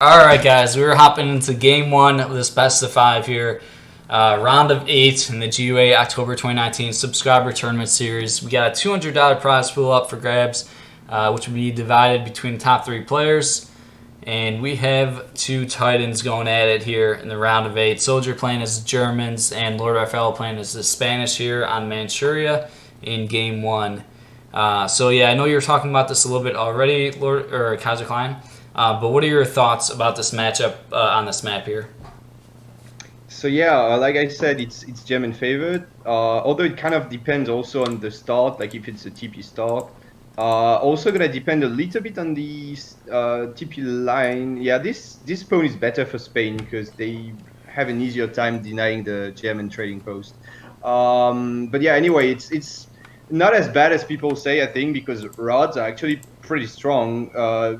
Alright guys, we're hopping into game one of this best of 5 here. Round of 8 in the GUA October 2019 subscriber tournament series. We got a $200 prize pool up for grabs, which will be divided between the top 3 players. And we have 2 Titans going at it here in the round of 8. SoldieR playing as the Germans and LordRaphael playing as the Spanish here on Manchuria in game 1. So yeah, I know you were talking about this a little bit already, Kaiserklein. But what are your thoughts about this matchup on this map here? So yeah, like I said, it's German favored. Although it kind of depends also on the start, like if it's a TP start. Also gonna depend a little bit on the TP line. Yeah, this pawn is better for Spain because they have an easier time denying the German trading post. But yeah, anyway, it's not as bad as people say, I think, because rods are actually pretty strong,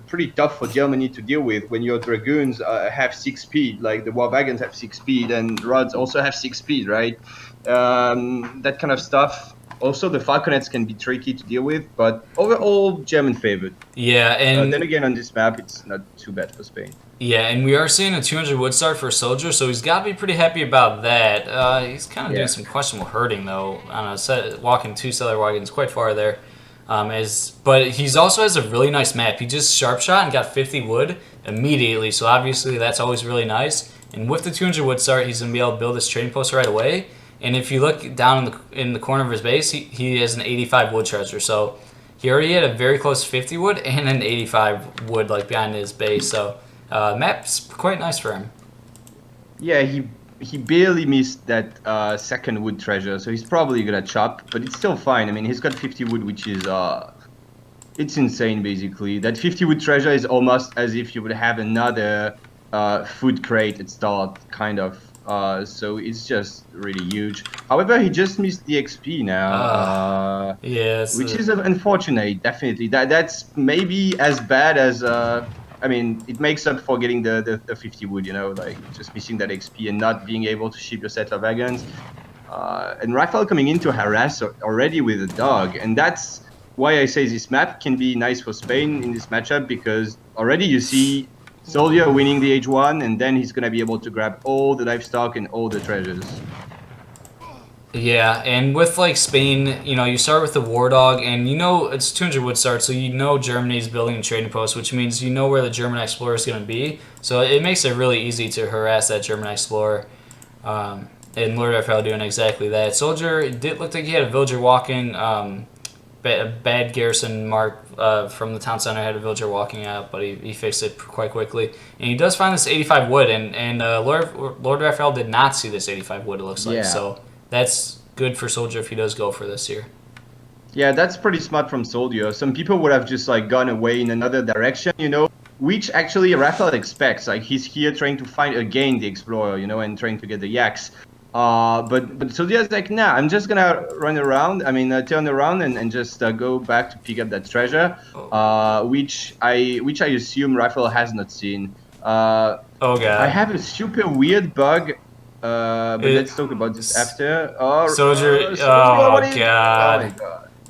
pretty tough for Germany to deal with when your dragoons have 6 speed, like the war wagons have 6 speed, and rods also have 6 speed, right? That kind of stuff. Also, the falconets can be tricky to deal with, but overall, German favored. Yeah, and then again, on this map, it's not too bad for Spain. Yeah, and we are seeing a 200 wood start for SoldieR, so he's got to be pretty happy about that. He's kind of doing some questionable herding, though, on a set, walking 2 cellar wagons quite far there. But he's also has a really nice map. He just sharp shot and got 50 wood immediately, so obviously that's always really nice. And with the 200 wood start, he's going to be able to build his trading post right away. And if you look down in the corner of his base, he has an 85 wood treasure. So he already had a very close 50 wood and an 85 wood like behind his base. So map's quite nice for him. Yeah, he barely missed that second wood treasure, so he's probably gonna chop, but it's still fine. I mean, he's got 50 wood, which is it's insane basically. That 50 wood treasure is almost as if you would have another food crate at start, kind of. So it's just really huge. However, he just missed the XP now, yes, which is unfortunate. Definitely, that's maybe as bad as. I mean, it makes up for getting the 50 wood, you know, like just missing that XP and not being able to ship your settler wagons. And Raphael coming in to harass already with a dog, and that's why I say this map can be nice for Spain in this matchup, because already you see SoldieR winning the H1, and then he's gonna be able to grab all the livestock and all the treasures. Yeah, and with like Spain, you know, you start with the war dog, and you know it's 200 wood start, so you know Germany's building a trading post, which means you know where the German explorer is going to be. So it makes it really easy to harass that German explorer. And LordRaphael doing exactly that. SoldieR did look like he had a villager walking. A bad garrison mark from the town center had a villager walking out, but he fixed it quite quickly. And he does find this 85 wood, and LordRaphael did not see this 85 wood, it looks like. Yeah. So that's good for SoldieR if he does go for this here. Yeah, that's pretty smart from SoldieR. Some people would have just like gone away in another direction, you know, which actually Raphael expects. Like he's here trying to find again the explorer, you know, and trying to get the yaks. But SoldieR's like, nah, I'm just gonna run around. I mean, turn around and just go back to pick up that treasure, which I assume Raphael has not seen. Oh god! I have a super weird bug. But let's talk about this after. SoldieR, oh my god.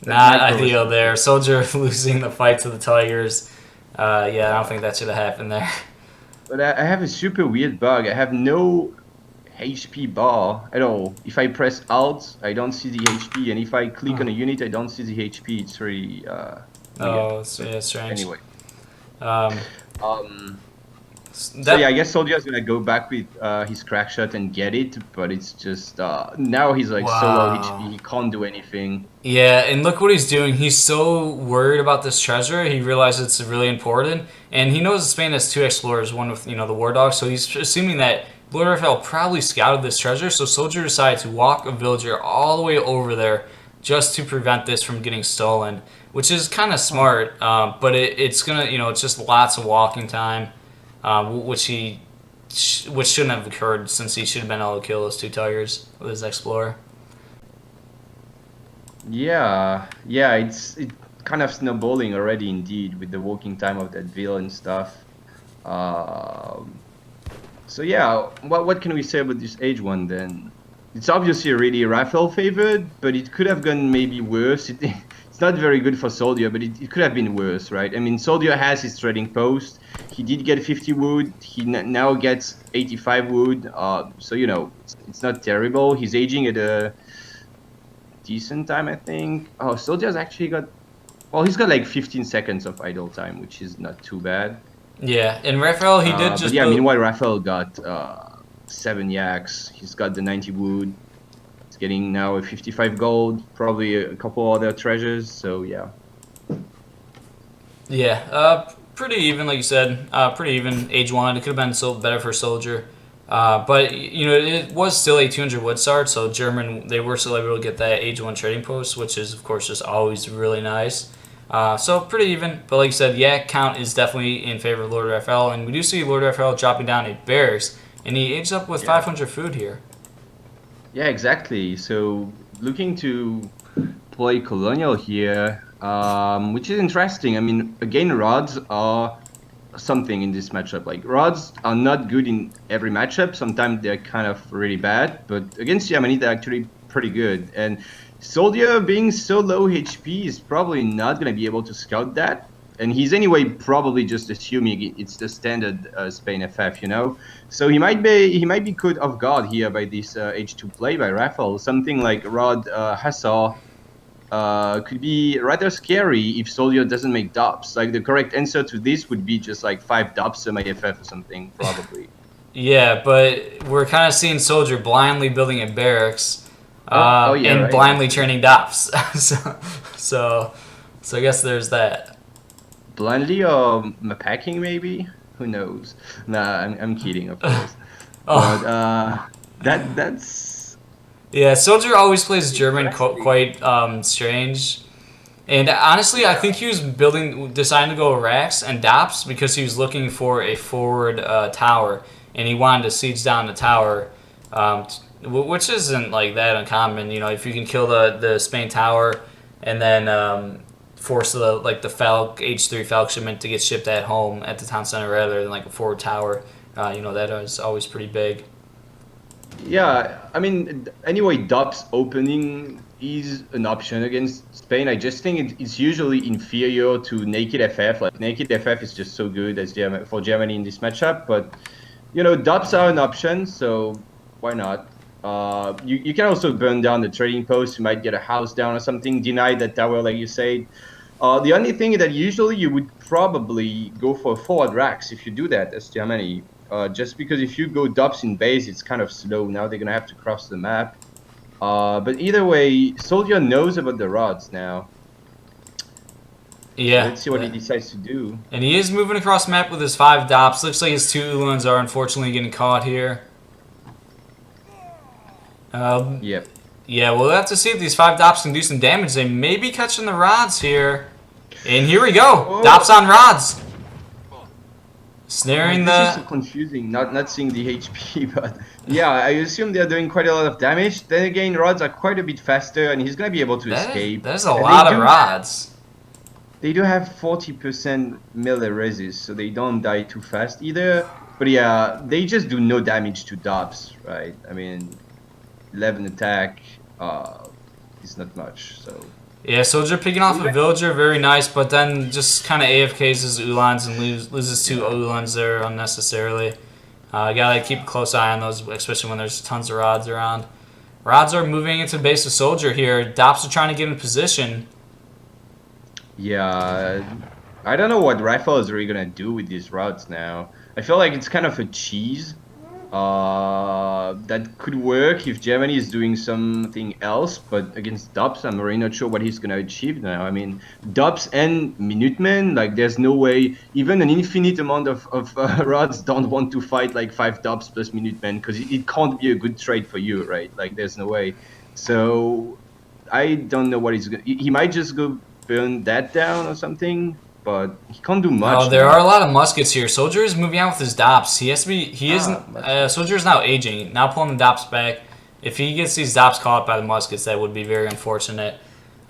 Not ideal there. SoldieR losing the fight to the Tigers. Yeah, I don't think that should have happened there. But I have a super weird bug. I have no HP bar at all. If I press Alt, I don't see the HP, and if I click on a unit, I don't see the HP. It's really yeah, strange. Anyway. So yeah, I guess SoldieR is gonna go back with his crack shot and get it, but it's just now he's like so low HP, he can't do anything. Yeah, and look what he's doing. He's so worried about this treasure. He realizes it's really important, and he knows Spain has 2 explorers, one with the war dog. So he's assuming that LordRaphael probably scouted this treasure. So SoldieR decided to walk a villager all the way over there just to prevent this from getting stolen, which is kind of smart. But it's gonna, it's just lots of walking time. Which shouldn't have occurred, since he should have been able to kill those 2 tigers with his explorer. Yeah, it's kind of snowballing already, indeed, with the walking time of that ville and stuff. So yeah, what can we say about this H1 then? it's obviously really Raphael favored, but it could have gone maybe worse. It's not very good for SoldieR, but it could have been worse, right? I mean, SoldieR has his trading post. He did get 50 wood. He now gets 85 wood. So, you know, it's not terrible. He's aging at a decent time, I think. Oh, Soldier's actually got... Well, he's got like 15 seconds of idle time, which is not too bad. Yeah, and Raphael, he did But just yeah, build... meanwhile, Raphael got 7 yaks. He's got the 90 wood. He's getting now a 55 gold, probably a couple other treasures. So yeah. Yeah, pretty even, like you said. Pretty even. Age 1, it could have been so better for SoldieR. But, you know, it was still a 200 wood start, so German, they were still able to get that age 1 trading post, which is, of course, just always really nice. So pretty even, but like you said, yak count is definitely in favor of LordRaphael, and we do see LordRaphael dropping down a barracks, and he aged up with 500 food here. Yeah, exactly. So looking to play colonial here, which is interesting. I mean, again, rods are something in this matchup. Like, rods are not good in every matchup. Sometimes they're kind of really bad, but against Germany, they're actually pretty good. And SoldieR being so low HP is probably not going to be able to scout that. And he's anyway probably just assuming it's the standard Spain FF, you know. So he might be caught off guard here by this H2 play by Raphael. Something like Rod Hussar could be rather scary if SoldieR doesn't make dops. Like, the correct answer to this would be just like 5 dops semi-FF or something, probably. Yeah, but we're kind of seeing SoldieR blindly building a barracks, Yeah, and right. blindly training dops. so I guess there's that. Blindly or packing maybe? Who knows? Nah, I'm kidding, of course. Oh. But that's Yeah, SoldieR always plays German quite strange. And honestly, I think he was deciding to go racks and dops because he was looking for a forward tower, and he wanted to siege down the tower, which isn't like that uncommon. You know, if you can kill the Spain tower and then force the Falk H3 Falk shipment to get shipped at home at the town center rather than like a forward tower, you know, that is always pretty big. Yeah, I mean, anyway, dops opening is an option against Spain. I just think it's usually inferior to naked FF. Like, naked FF is just so good as for Germany in this matchup. But, you know, dops are an option, so why not? You can also burn down the trading post. You might get a house down or something. Deny that tower, like you said. The only thing that usually you would probably go for forward racks if you do that as Germany. Just because if you go dops in base, it's kind of slow. Now they're going to have to cross the map. But either way, SoldieR knows about the rods now. Yeah. So let's see what he decides to do. And he is moving across the map with his 5 dops. Looks like his 2 Ulans are unfortunately getting caught here. Yep. Yeah, we'll have to see if these 5 dops can do some damage. They may be catching the rods here. And here we go. Oh. Dops on rods. Snaring This is so confusing, not seeing the HP, but yeah, I assume they're doing quite a lot of damage. Then again, rods are quite a bit faster, and he's going to be able to escape. There's a lot of rods. They do have 40% melee resist, so they don't die too fast either. But yeah, they just do no damage to dops, right? I mean, 11 attack is not much, so... Yeah, SoldieR picking off a villager, very nice, but then just kind of AFKs his Ulans and loses 2 Ulans there unnecessarily. Gotta keep a close eye on those, especially when there's tons of rods around. Rods are moving into the base of SoldieR here. Dops are trying to get in position. Yeah, I don't know what Raphael is really gonna do with these rods now. I feel like it's kind of a cheese. That could work if Germany is doing something else, but against Dops, I'm really not sure what he's gonna achieve now. I mean, Dops and Minutemen, like, there's no way, even an infinite amount of rods don't want to fight like 5 Dops plus Minutemen, because it can't be a good trade for you, right? Like, there's no way. So, I don't know what he's gonna... He might just go burn that down or something. But he can't do much. Oh, there are a lot of muskets here. SoldieR is moving out with his dops. He has to be. He isn't. SoldieR is now aging. Now pulling the dops back. If he gets these dops caught by the muskets, that would be very unfortunate.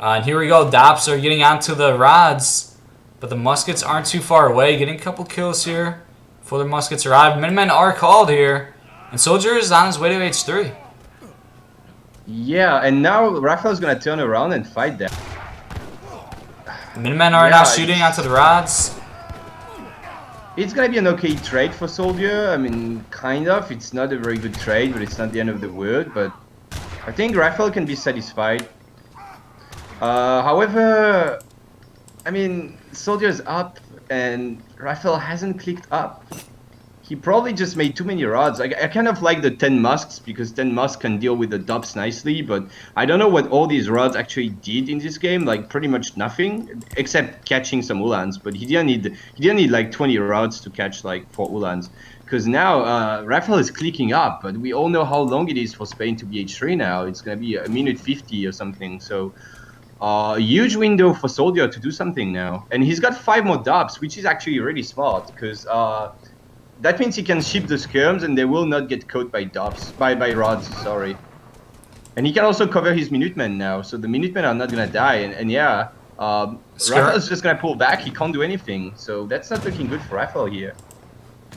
And here we go. Dops are getting onto the rods, but the muskets aren't too far away. Getting a couple kills here before the muskets arrive. Minutemen are called here, and SoldieR is on his way to H3. Yeah, and now Raphael's gonna turn around and fight them. Minutemen are now shooting onto the rods. It's gonna be an okay trade for SoldieR. I mean, kind of. It's not a very good trade, but it's not the end of the world. But I think Raphael can be satisfied. However, I mean, SoldieR's up, and Raphael hasn't clicked up. He probably just made too many rods. I kind of like the 10 musks because 10 musks can deal with the dubs nicely, but I don't know what all these rods actually did in this game. Like pretty much nothing except catching some Ulans. But he didn't need like 20 rods to catch like 4 Ulans. Because now Raphael is clicking up, but we all know how long it is for Spain to be H3 now. It's gonna be a minute 50 or something. So a huge window for SoldieR to do something now, and he's got 5 more dubs, which is actually really smart because. That means he can ship the skirms and they will not get caught by dubs, by rods, sorry. And he can also cover his Minutemen now, so the Minutemen are not gonna die. And yeah, Raphael's just gonna pull back, he can't do anything. So that's not looking good for Raphael here.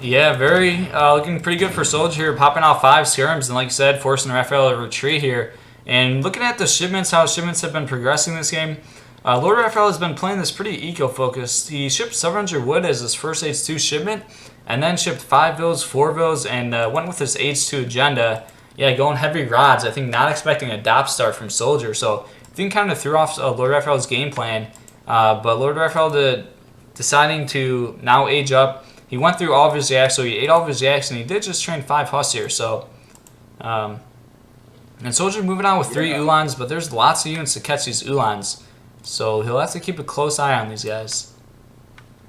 Yeah, very looking pretty good for SoldieR, popping out 5 skirms, and like you said, forcing Raphael to retreat here. And looking at the shipments, how shipments have been progressing this game, LordRaphael has been playing this pretty eco-focused. He shipped 700 wood as his first H2 shipment, and then shipped 5 vills, 4 vills, and went with this H2 agenda. Yeah, going heavy rods. I think not expecting a DOP start from SoldieR, so I think kind of threw off LordRaphael's game plan. But LordRaphael deciding to now age up. He went through all of his yaks, so he ate all of his yaks, and he did just train 5 hus here. So, and SoldieR moving on with 3 Ulans, but there's lots of units to catch these Ulans. So he'll have to keep a close eye on these guys.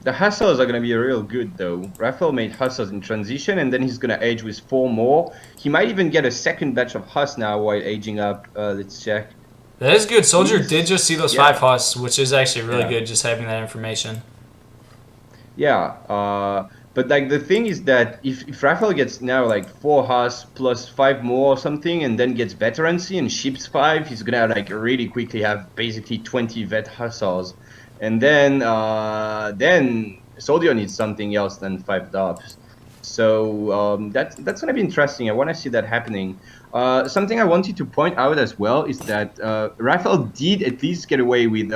The hustles are going to be real good though. Raphael made hustles in transition and then he's going to age with 4 more. He might even get a second batch of hus now while aging up. Let's check. That is good. SoldieR did just see those 5 hus, which is actually really good just having that information. Yeah, but like the thing is that if Raphael gets now like 4 hus plus 5 more or something and then gets veterancy and ships 5, he's going to like really quickly have basically 20 vet hussars. And then SoldieR needs something else than 5 dubs. So that's gonna be interesting. I want to see that happening. Something I wanted to point out as well is that Raphael did at least get away with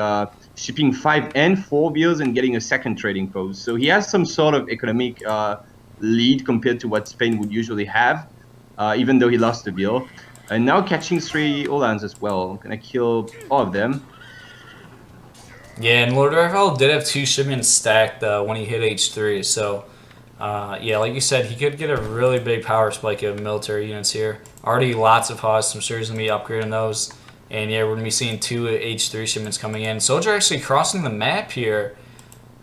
shipping 5 and 4 bills and getting a second trading post. So he has some sort of economic lead compared to what Spain would usually have, even though he lost the bill. And now catching 3 Ulans as well. Gonna kill all of them. Yeah, and LordRaphael did have 2 shipments stacked when he hit H3, so yeah, like you said, he could get a really big power spike of military units here. Already lots of hus, I'm sure he's going to be upgrading those. And yeah, we're going to be seeing 2 H3 shipments coming in. SoldieR actually crossing the map here.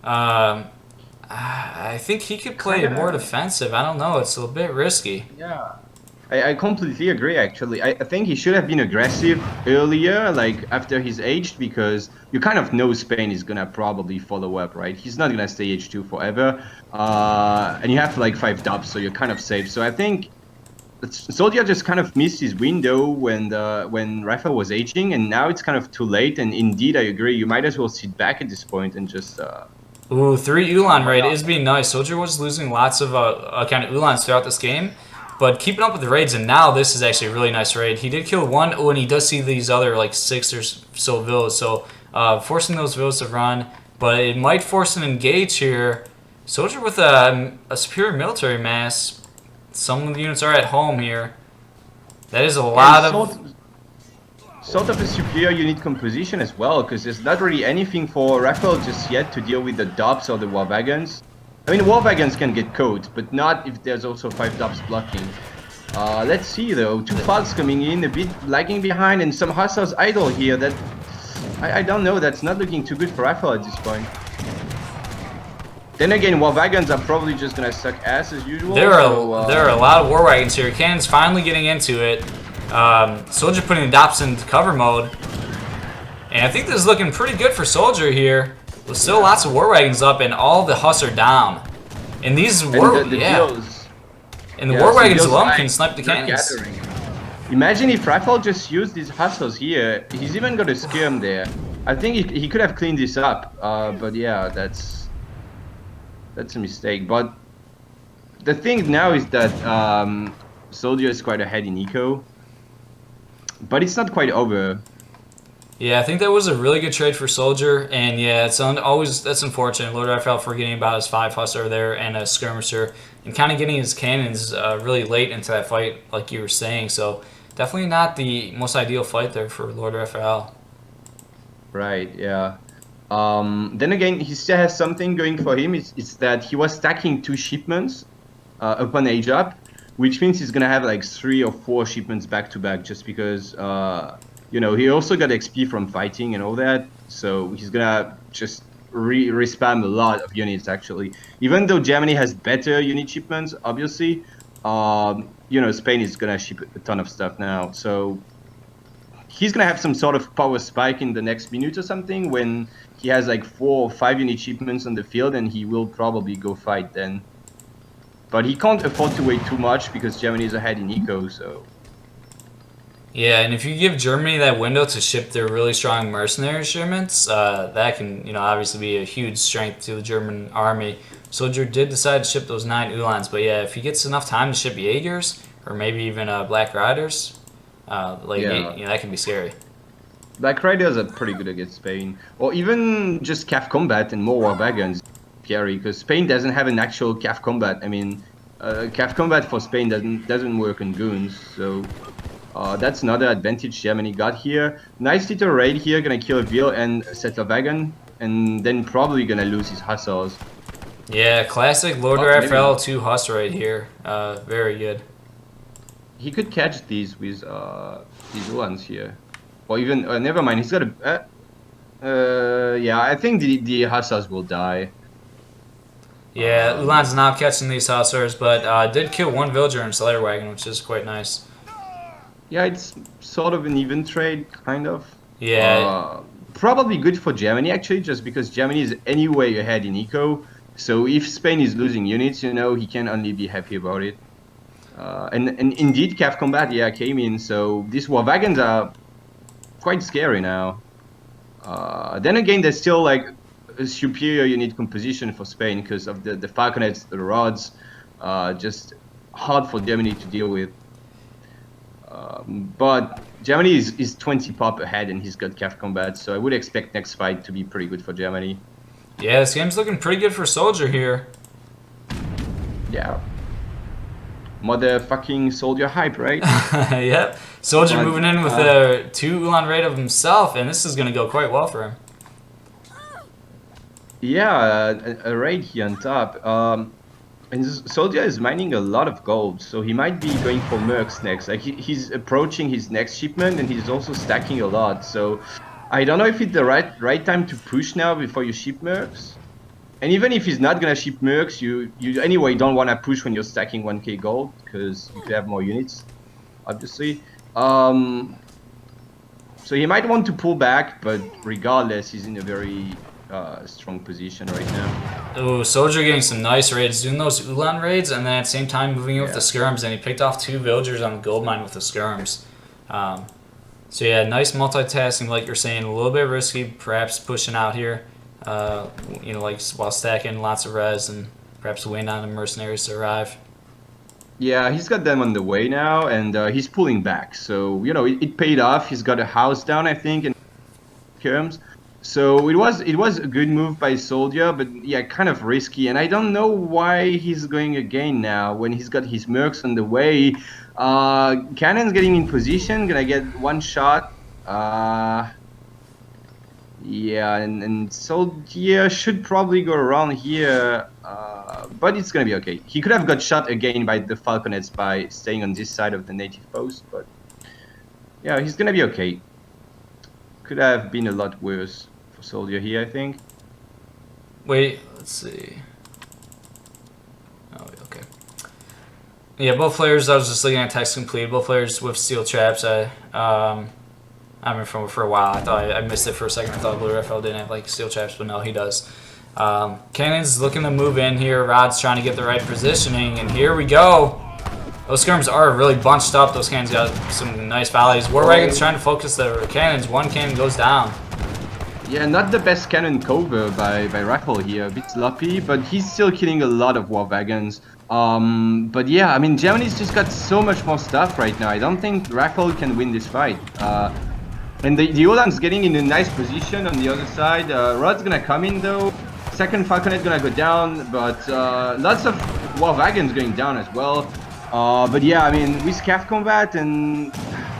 I think he could play more defensive. I don't know, it's a bit risky. Yeah. I completely agree, actually. I think he should have been aggressive earlier, like after he's aged, because you kind of know Spain is going to probably follow up, right? He's not going to stay H2 forever. And you have like 5 dubs, so you're kind of safe. So I think SoldieR just kind of missed his window when Raphael was aging, and now it's kind of too late. And indeed, I agree. You might as well sit back at this point and just... Ooh, 3 Ulan raid is being nice. SoldieR was losing lots of kind of Ulans throughout this game. But keeping up with the raids, and now this is actually a really nice raid. He did kill 1, and he does see these other like 6 or so villas, so forcing those villas to run. But it might force an engage here. SoldieR with a superior military mass. Some of the units are at home here. That is a lot of... Sort of a superior unit composition as well, because there's not really anything for Raphael just yet to deal with the dubs or the war wagons. I mean, war wagons can get caught, but not if there's also 5 dubs blocking. Let's see though, 2 falks coming in, a bit lagging behind, and some hussars idle here. That I don't know, that's not looking too good for Raphael at this point. Then again, war wagons are probably just gonna suck ass as usual. There are a lot of war wagons here. Cannon's finally getting into it. SoldieR putting the DOPS into cover mode. And I think this is looking pretty good for SoldieR here. There's still lots of war wagons up, and all the hus are down. And these war wagons alone can snipe the cannons. Imagine if Raphael just used these hustles here. He's even got a skirm there. I think he could have cleaned this up. But yeah, that's a mistake. But the thing now is that SoldieR is quite ahead in eco. but it's not quite over. Yeah, I think that was a really good trade for SoldieR, and yeah, it's always that's unfortunate. LordRaphael forgetting about his 5 hustler there and a skirmisher, and kind of getting his cannons really late into that fight, like you were saying. So definitely not the most ideal fight there for LordRaphael. Right, yeah. Then again, he still has something going for him. It's that he was stacking 2 shipments upon age up, which means he's gonna have like 3 or 4 shipments back to back, just because you know, he also got XP from fighting and all that, so he's gonna just respam a lot of units actually. Even though Germany has better unit shipments, obviously, you know, Spain is gonna ship a ton of stuff now, so he's gonna have some sort of power spike in the next minute or something when he has like 4 or 5 unit shipments on the field, and he will probably go fight then. But he can't afford to wait too much because Germany is ahead in eco, so. Yeah, and if you give Germany that window to ship their really strong mercenary shipments, that can, you know, obviously be a huge strength to the German army. SoldieR did decide to ship those 9 Ulans, but yeah, if he gets enough time to ship Jaegers or maybe even Black Riders, Yeah. you know, that can be scary. Black Riders are pretty good against Spain, or even just CAF combat and more war wagons, Pierre, because Spain doesn't have an actual CAF combat. I mean, CAF combat for Spain doesn't work on goons, so that's another advantage Germany got here. Nice little raid here, gonna kill a Vil and settler wagon, and then probably gonna lose his hussars. Yeah, classic LordRaphael 2 Huss right here. Very good. He could catch these with these ones here, or even never mind. He's got a yeah. I think the hussars will die. Yeah, Ulan's not catching these hussars, but did kill 1 villager in Slayer wagon, which is quite nice. Yeah, it's sort of an even trade, kind of. Yeah. Probably good for Germany actually, just because Germany is anyway ahead in eco. So if Spain is losing units, you know, he can only be happy about it. And indeed, CAF combat, yeah, came in. So these war wagons are quite scary now. Then again, there's still like a superior unit composition for Spain because of the falconets, the rods, just hard for Germany to deal with. But Germany is 20 pop ahead, and he's got CAF combat, so I would expect next fight to be pretty good for Germany. Yeah, this game's looking pretty good for SoldieR here. Yeah. Motherfucking SoldieR hype, right? Yep. SoldieR moving in with a 2 Ulan raid of himself, and this is going to go quite well for him. Yeah, a raid here on top. And SoldieR is mining a lot of gold, so he might be going for mercs next. Like he's approaching his next shipment, and he's also stacking a lot. So I don't know if it's the right time to push now before you ship mercs. And even if he's not gonna ship mercs, you anyway don't want to push when you're stacking 1k gold because you could have more units, obviously. So he might want to pull back, but regardless, he's in a very strong position right now. Ooh, SoldieR getting some nice raids, doing those Ulan raids, and then at the same time moving in with the skirms, and he picked off 2 villagers on the gold mine with the skirms. So yeah, nice multitasking, like you're saying, a little bit risky, perhaps pushing out here, you know, like while stacking lots of res and perhaps waiting on the mercenaries to arrive. Yeah, he's got them on the way now, and he's pulling back. So you know, it paid off. He's got a house down, I think, in terms. So it was a good move by SoldieR, but yeah, kind of risky. And I don't know why he's going again now when he's got his mercs on the way. Cannon's getting in position, gonna get 1 shot. Yeah, and SoldieR should probably go around here, but it's gonna be okay. He could have got shot again by the falconets by staying on this side of the native post, but yeah, he's gonna be okay. Could have been a lot worse for SoldieR here, I think. Wait, let's see. Oh, okay. Yeah, both players, I was just looking at text complete. Both players with steel traps. I mean, for a while, I thought I missed it for a second. I thought LordRaphael didn't have like steel traps, but no, he does. Cannon's looking to move in here. Rod's trying to get the right positioning, and here we go. Those skirms are really bunched up. Those cannons got some nice volleys. War Wagon's trying to focus the cannons. 1 cannon goes down. Yeah, not the best cannon cover by Raphael here. A bit sloppy, but he's still killing a lot of war wagons. But yeah, I mean, Germany's just got so much more stuff right now. I don't think Raphael can win this fight. And the Ulan's getting in a nice position on the other side. Rod's gonna come in though. Second Falconet gonna go down, but lots of war wagons going down as well. But yeah, I mean, with Cav combat, and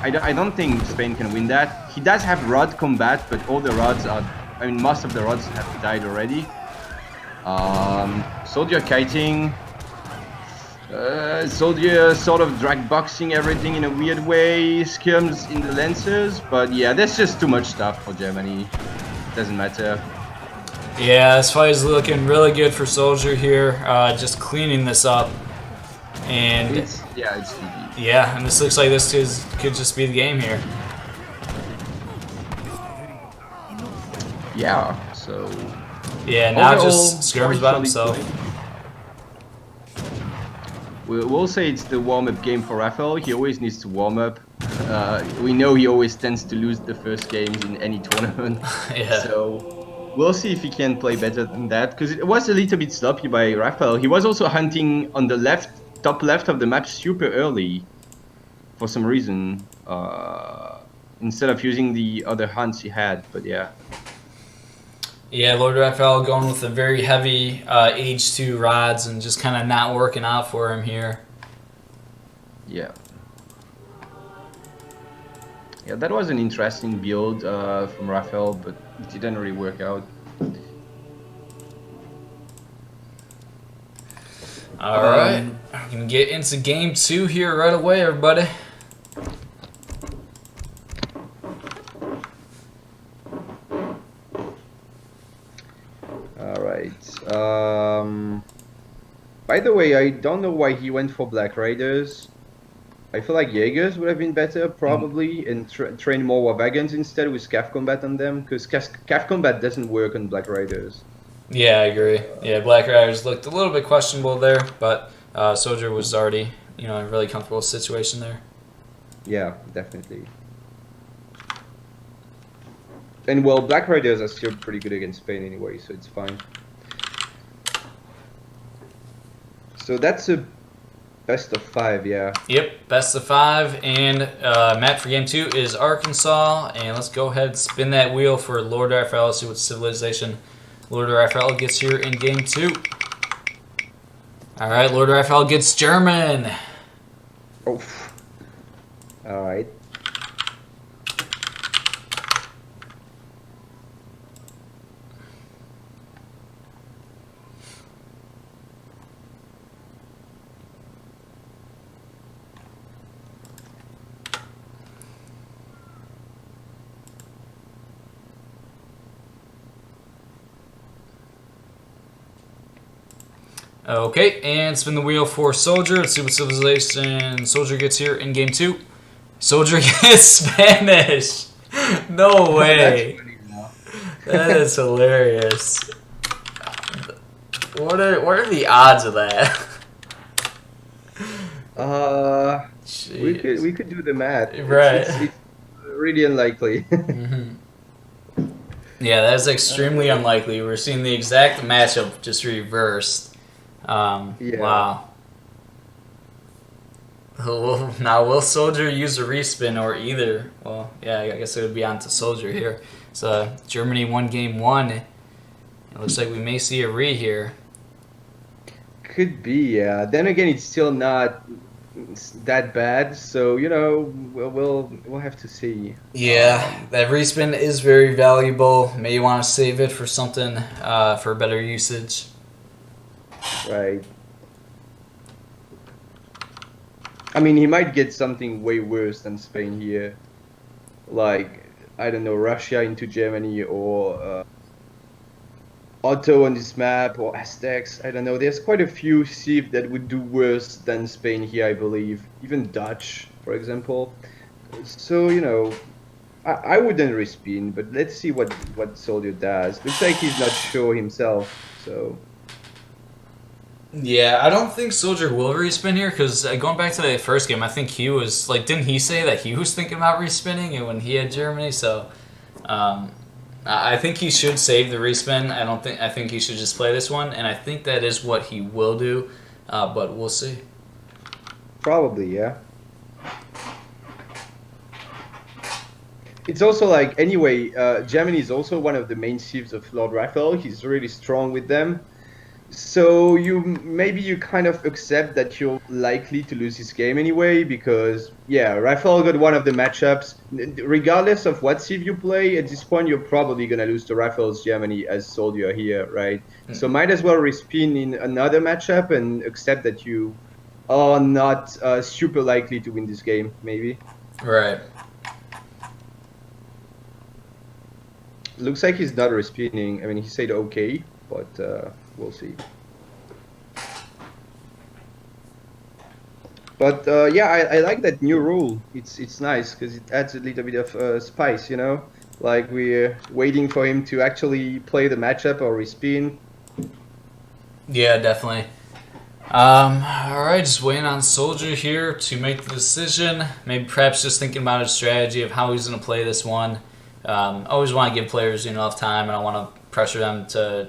I don't think Spain can win that. He does have rod combat, but all the rods are, I mean, most of the rods have died already. SoldieR kiting. SoldieR sort of drag boxing everything in a weird way. Skirms in the lancers, but yeah, there's just too much stuff for Germany. Doesn't matter. Yeah, this fight is looking really good for SoldieR here. Just cleaning this up. And it's easy. Yeah, and this looks like this could just be the game here. Yeah, so... Yeah, now just skirms by himself. We'll say it's the warm-up game for Raphael. He always needs to warm up. We know he always tends to lose the first games in any tournament. Yeah. So we'll see if he can play better than that, because it was a little bit sloppy by Raphael. He was also hunting on the top left of the map super early for some reason, instead of using the other hunts he had, but yeah. Yeah, LordRaphael going with the very heavy H2 rods and just kind of not working out for him here. Yeah. Yeah, that was an interesting build from Raphael, but it didn't really work out. Alright, we can get into game 2 here right away, everybody. By the way, I don't know why he went for Black Riders. I feel like Jaegers would have been better, probably, and train more war wagons instead with Cav combat on them, because Cav combat doesn't work on Black Riders. Yeah, I agree. Yeah, Black Riders looked a little bit questionable there, but SoldieR was already, in a really comfortable situation there. Yeah, definitely. And well, Black Riders are still pretty good against Spain anyway, so it's fine. So that's a best of 5, yeah. Yep, best of 5, and map for game 2 is Arkansas, and let's go ahead and spin that wheel for LordRaphael, see what civilization LordRaphael gets here in game 2. Alright, LordRaphael gets German. Oh. Alright. Okay, and spin the wheel for SoldieR. Let's see what civilization SoldieR gets here in game 2. SoldieR gets Spanish. No way. That is hilarious. What are the odds of that? We could do the math. Right. It's really unlikely. Yeah, that is extremely unlikely. We're seeing the exact matchup just reversed. Yeah. Wow. Now, will SoldieR use a respin or either? Well, yeah, I guess it would be on to SoldieR here. So, Germany won game 1. It looks like we may see a re here. Could be, yeah. Then again, it's still not that bad, so, we'll have to see. Yeah, that respin is very valuable. May want to save it for something for better usage. Right. I mean, he might get something way worse than Spain here. Like, I don't know, Russia into Germany, or Otto on this map, or Aztecs. I don't know. There's quite a few civs that would do worse than Spain here, I believe. Even Dutch, for example. So, I wouldn't respin, but let's see what SoldieR does. Looks like he's not sure himself, so... Yeah, I don't think SoldieR will respin here, because going back to the first game, I think he was, didn't he say that he was thinking about respinning and when he had Germany? So, I think he should save the respin. I think he should just play this one, and I think that is what he will do. But we'll see. Probably, yeah. It's also like, anyway, Germany is also one of the main civs of LordRaphael. He's really strong with them. So maybe you kind of accept that you're likely to lose this game anyway, because yeah, Raphael got one of the matchups. Regardless of what civ you play, at this point you're probably gonna lose to Raphael's Germany as SoldieR here, right? So might as well respin in another matchup and accept that you are not super likely to win this game, maybe. Right. Looks like he's not respinning. I mean, he said okay, but we'll see. But yeah, I like that new rule. It's nice because it adds a little bit of spice, you know? Like we're waiting for him to actually play the matchup or respin. Yeah, definitely. Alright, just waiting on SoldieR here to make the decision. Maybe perhaps just thinking about his strategy of how he's going to play this one. Always want to give players enough time, and I want to pressure them to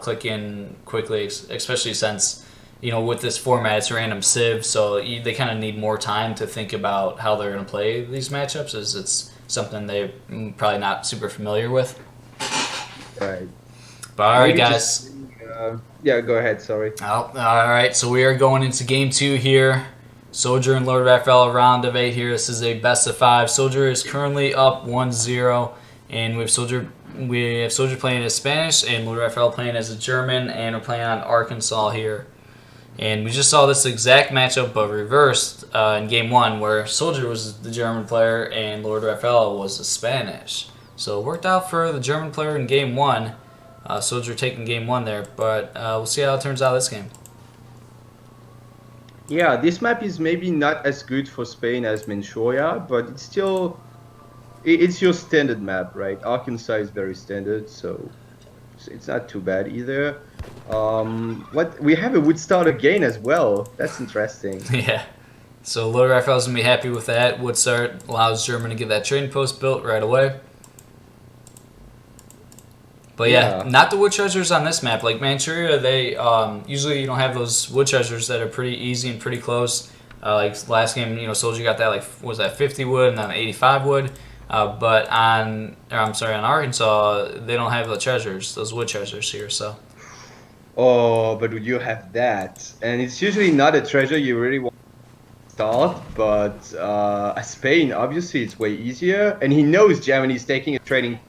click in quickly, especially since with this format it's random civ, so they kind of need more time to think about how they're going to play these matchups, as it's something they're probably not super familiar with. Right. But alright, guys. Yeah, go ahead. Sorry. Oh, alright, so we are going into game 2 here. SoldieR and LordRaphael, round of 8 here. This is a best of 5. SoldieR is currently up 1-0, and we have SoldieR playing as Spanish and LordRaphael playing as a German, and we're playing on Arkansas here. And we just saw this exact matchup but reversed in game 1, where SoldieR was the German player and LordRaphael was the Spanish. So it worked out for the German player in game 1. SoldieR taking game 1 there, but we'll see how it turns out this game. Yeah, this map is maybe not as good for Spain as Manchuria, but it's still, it's your standard map, right? Arkansas is very standard, so it's not too bad either. We have a wood start again as well. That's interesting. Yeah. So LordRaphael's gonna be happy with that. Wood start allows German to get that trading post built right away. But yeah, not the wood treasures on this map. Like Manchuria, they usually you don't have those wood treasures that are pretty easy and pretty close. Like last game, SoldieR got that what was that 50 wood and then 85 wood. But on Arkansas, they don't have the treasures, those wood treasures here. So. Oh, but would you have that? And it's usually not a treasure you really want to start, but Spain, obviously, it's way easier. And he knows Germany's taking a trading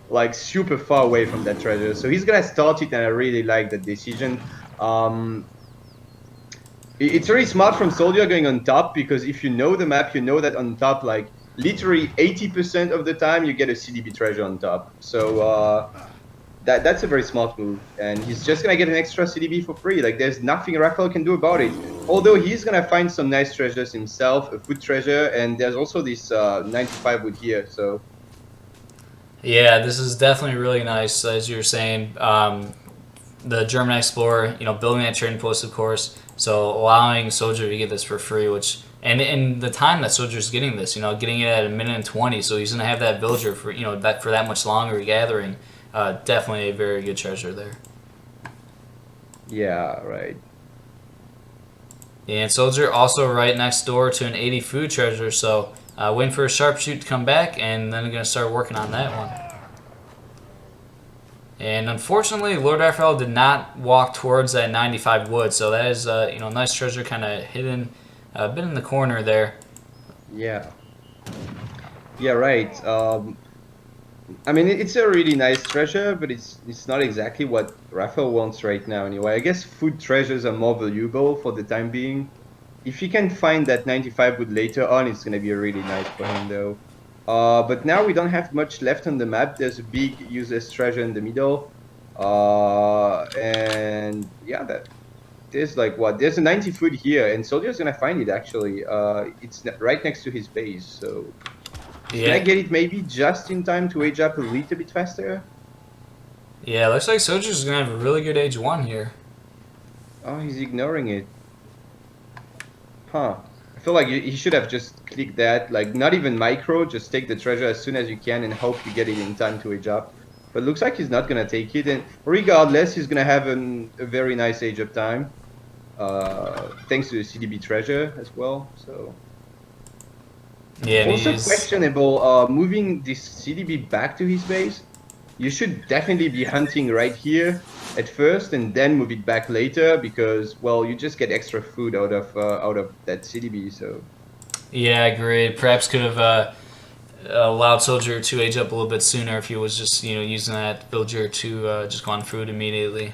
like super far away from that treasure, so he's gonna start it, and I really like that decision. It's very smart from SoldieR going on top, because if you know the map, you know that on top, like literally 80% of the time you get a CDB treasure on top. So that's a very smart move, and he's just gonna get an extra CDB for free. Like there's nothing Raphael can do about it. Although he's gonna find some nice treasures himself, a food treasure, and there's also this 95 wood here. So. Yeah, this is definitely really nice, as you were saying. The German Explorer, building that trading post, of course, so allowing SoldieR to get this for free, which, and in the time that Soldier's getting this, getting it at a minute and 20, so he's going to have that villager for, for that much longer gathering. Definitely a very good treasure there. Yeah, right. And SoldieR also right next door to an 80 food treasure, so waiting for a sharpshoot to come back, and then going to start working on that one. And unfortunately, LordRaphael did not walk towards that 95 wood, so that is nice treasure kind of hidden a bit in the corner there. Yeah. Yeah, right. I mean, it's a really nice treasure, but it's not exactly what Raphael wants right now anyway. I guess food treasures are more valuable for the time being. If he can find that 95 wood later on, it's going to be really nice for him, though. But now we don't have much left on the map. There's a big useless treasure in the middle. And yeah, there's like what? There's a 90 foot here, and SoldieR's going to find it, actually. It's right next to his base, so... Can I get it maybe just in time to age up a little bit faster? Yeah, looks like Soldier's going to have a really good age 1 here. Oh, he's ignoring it. Huh. feel like he should have just clicked that, like not even micro, just take the treasure as soon as you can and hope you get it in time to age up. But looks like he's not gonna take it, and regardless, he's gonna have a very nice age up time, thanks to the CDB treasure as well. So yeah, also questionable moving this CDB back to his base. You should definitely be hunting right here at first and then move it back later because, well, you just get extra food out of that CDB. So yeah, I agree. Perhaps could have allowed SoldieR to age up a little bit sooner if he was just using that villager to just go on food immediately.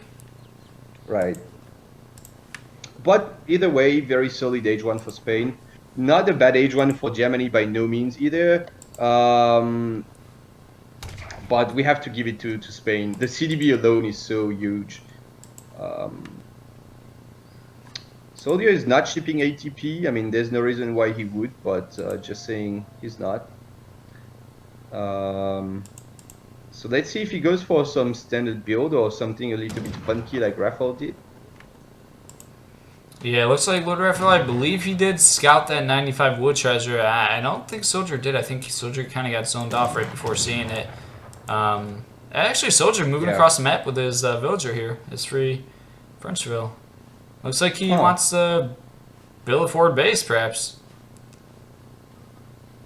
right. But either way, very solid age one for Spain. Not a bad age one for Germany by no means either. But we have to give it to Spain. The CDB alone is so huge. SoldieR is not shipping ATP. I mean, there's no reason why he would, but just saying he's not. So let's see if he goes for some standard build or something a little bit funky like Raphael did. Yeah, it looks like LordRaphael, I believe he did scout that 95 wood treasure. I don't think SoldieR did. I think SoldieR kind of got zoned off right before seeing it. Actually, SoldieR moving across the map with his villager here. His free Frenchville. Looks like he wants to build a forward base, perhaps.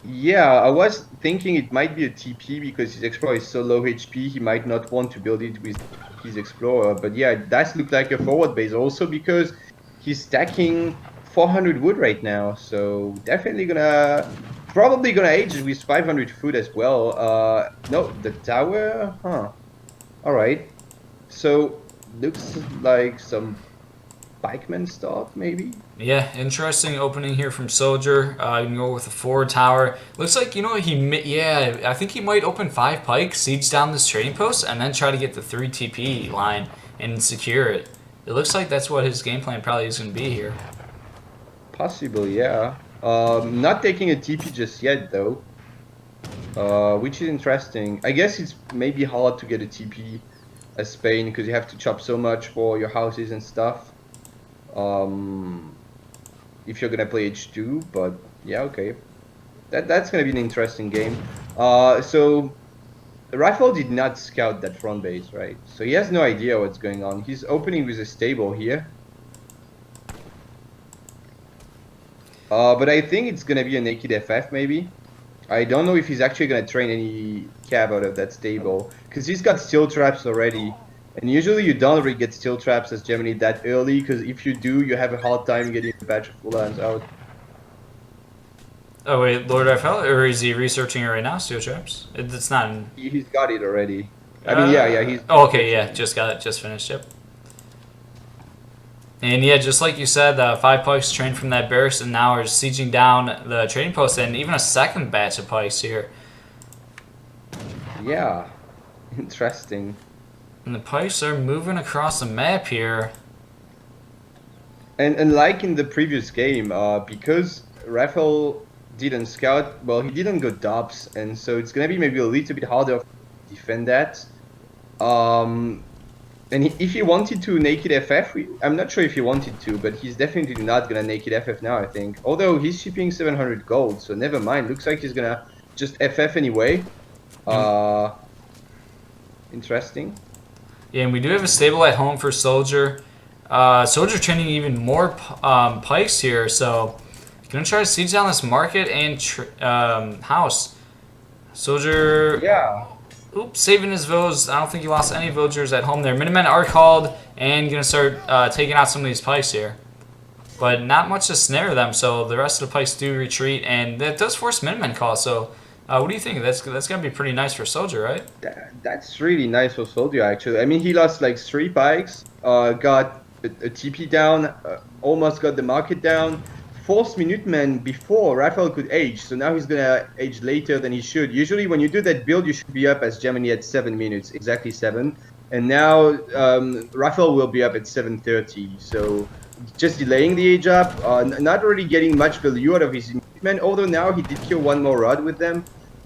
Yeah, I was thinking it might be a TP because his Explorer is so low HP, he might not want to build it with his Explorer. But yeah, it does look like a forward base also because he's stacking 400 wood right now. So definitely probably gonna age with 500 food as well. No, the tower, all right. So looks like some pikeman start maybe. Yeah, interesting opening here from SoldieR. You can go with a forward tower. Looks like I think he might open 5 pikes, siege down this trading post, and then try to get the 3 TP line and secure it. It looks like that's what his game plan probably is going to be here. Possible, yeah. Not taking a TP just yet though, which is interesting. I guess it's maybe hard to get a TP as Spain because you have to chop so much for your houses and stuff. If you're gonna play H2, but yeah, okay. That's gonna be an interesting game. So Raphael did not scout that front base, right? So he has no idea what's going on. He's opening with a stable here. But I think it's gonna be a naked FF maybe. I don't know if he's actually gonna train any cab out of that stable because he's got steel traps already. And usually you don't really get steel traps as Germany that early because if you do, you have a hard time getting a batch of full lands out. Oh wait, LordRaphael, or is he researching it right now? Steel traps? It's not. He's got it already. I mean, yeah, he's. Oh, okay, yeah, just got it, just finished. Yep. And yeah, just like you said, 5 pikes trained from that burst, and now are sieging down the trading post, and even a second batch of pikes here. Yeah, interesting. And the pikes are moving across the map here. And like in the previous game, because Raphael didn't scout, well, he didn't go dubs, and so it's gonna be maybe a little bit harder to defend that. And if he wanted to naked FF, I'm not sure if he wanted to, but he's definitely not gonna naked FF now, I think. Although he's shipping 700 gold, so never mind. Looks like he's gonna just FF anyway. Interesting. Yeah, and we do have a stable at home for SoldieR. SoldieR training even more pikes here, so gonna try to siege down this market and house. SoldieR. Yeah. Oops, saving his villagers. I don't think he lost any villagers at home there. Minutemen are called and gonna start taking out some of these pikes here. But not much to snare them, so the rest of the pikes do retreat, and that does force Minutemen calls, so what do you think? That's gonna be pretty nice for SoldieR, right? That's really nice for SoldieR, actually. I mean, he lost like 3 pikes, got a TP down, almost got the market down, forced Minutemen before Raphael could age, so now he's gonna age later than he should. Usually when you do that build, you should be up as Germany at 7 minutes, exactly 7. And now Raphael will be up at 7:30, so just delaying the age up, not really getting much value out of his Minutemen, although now he did kill 1 more rod with them.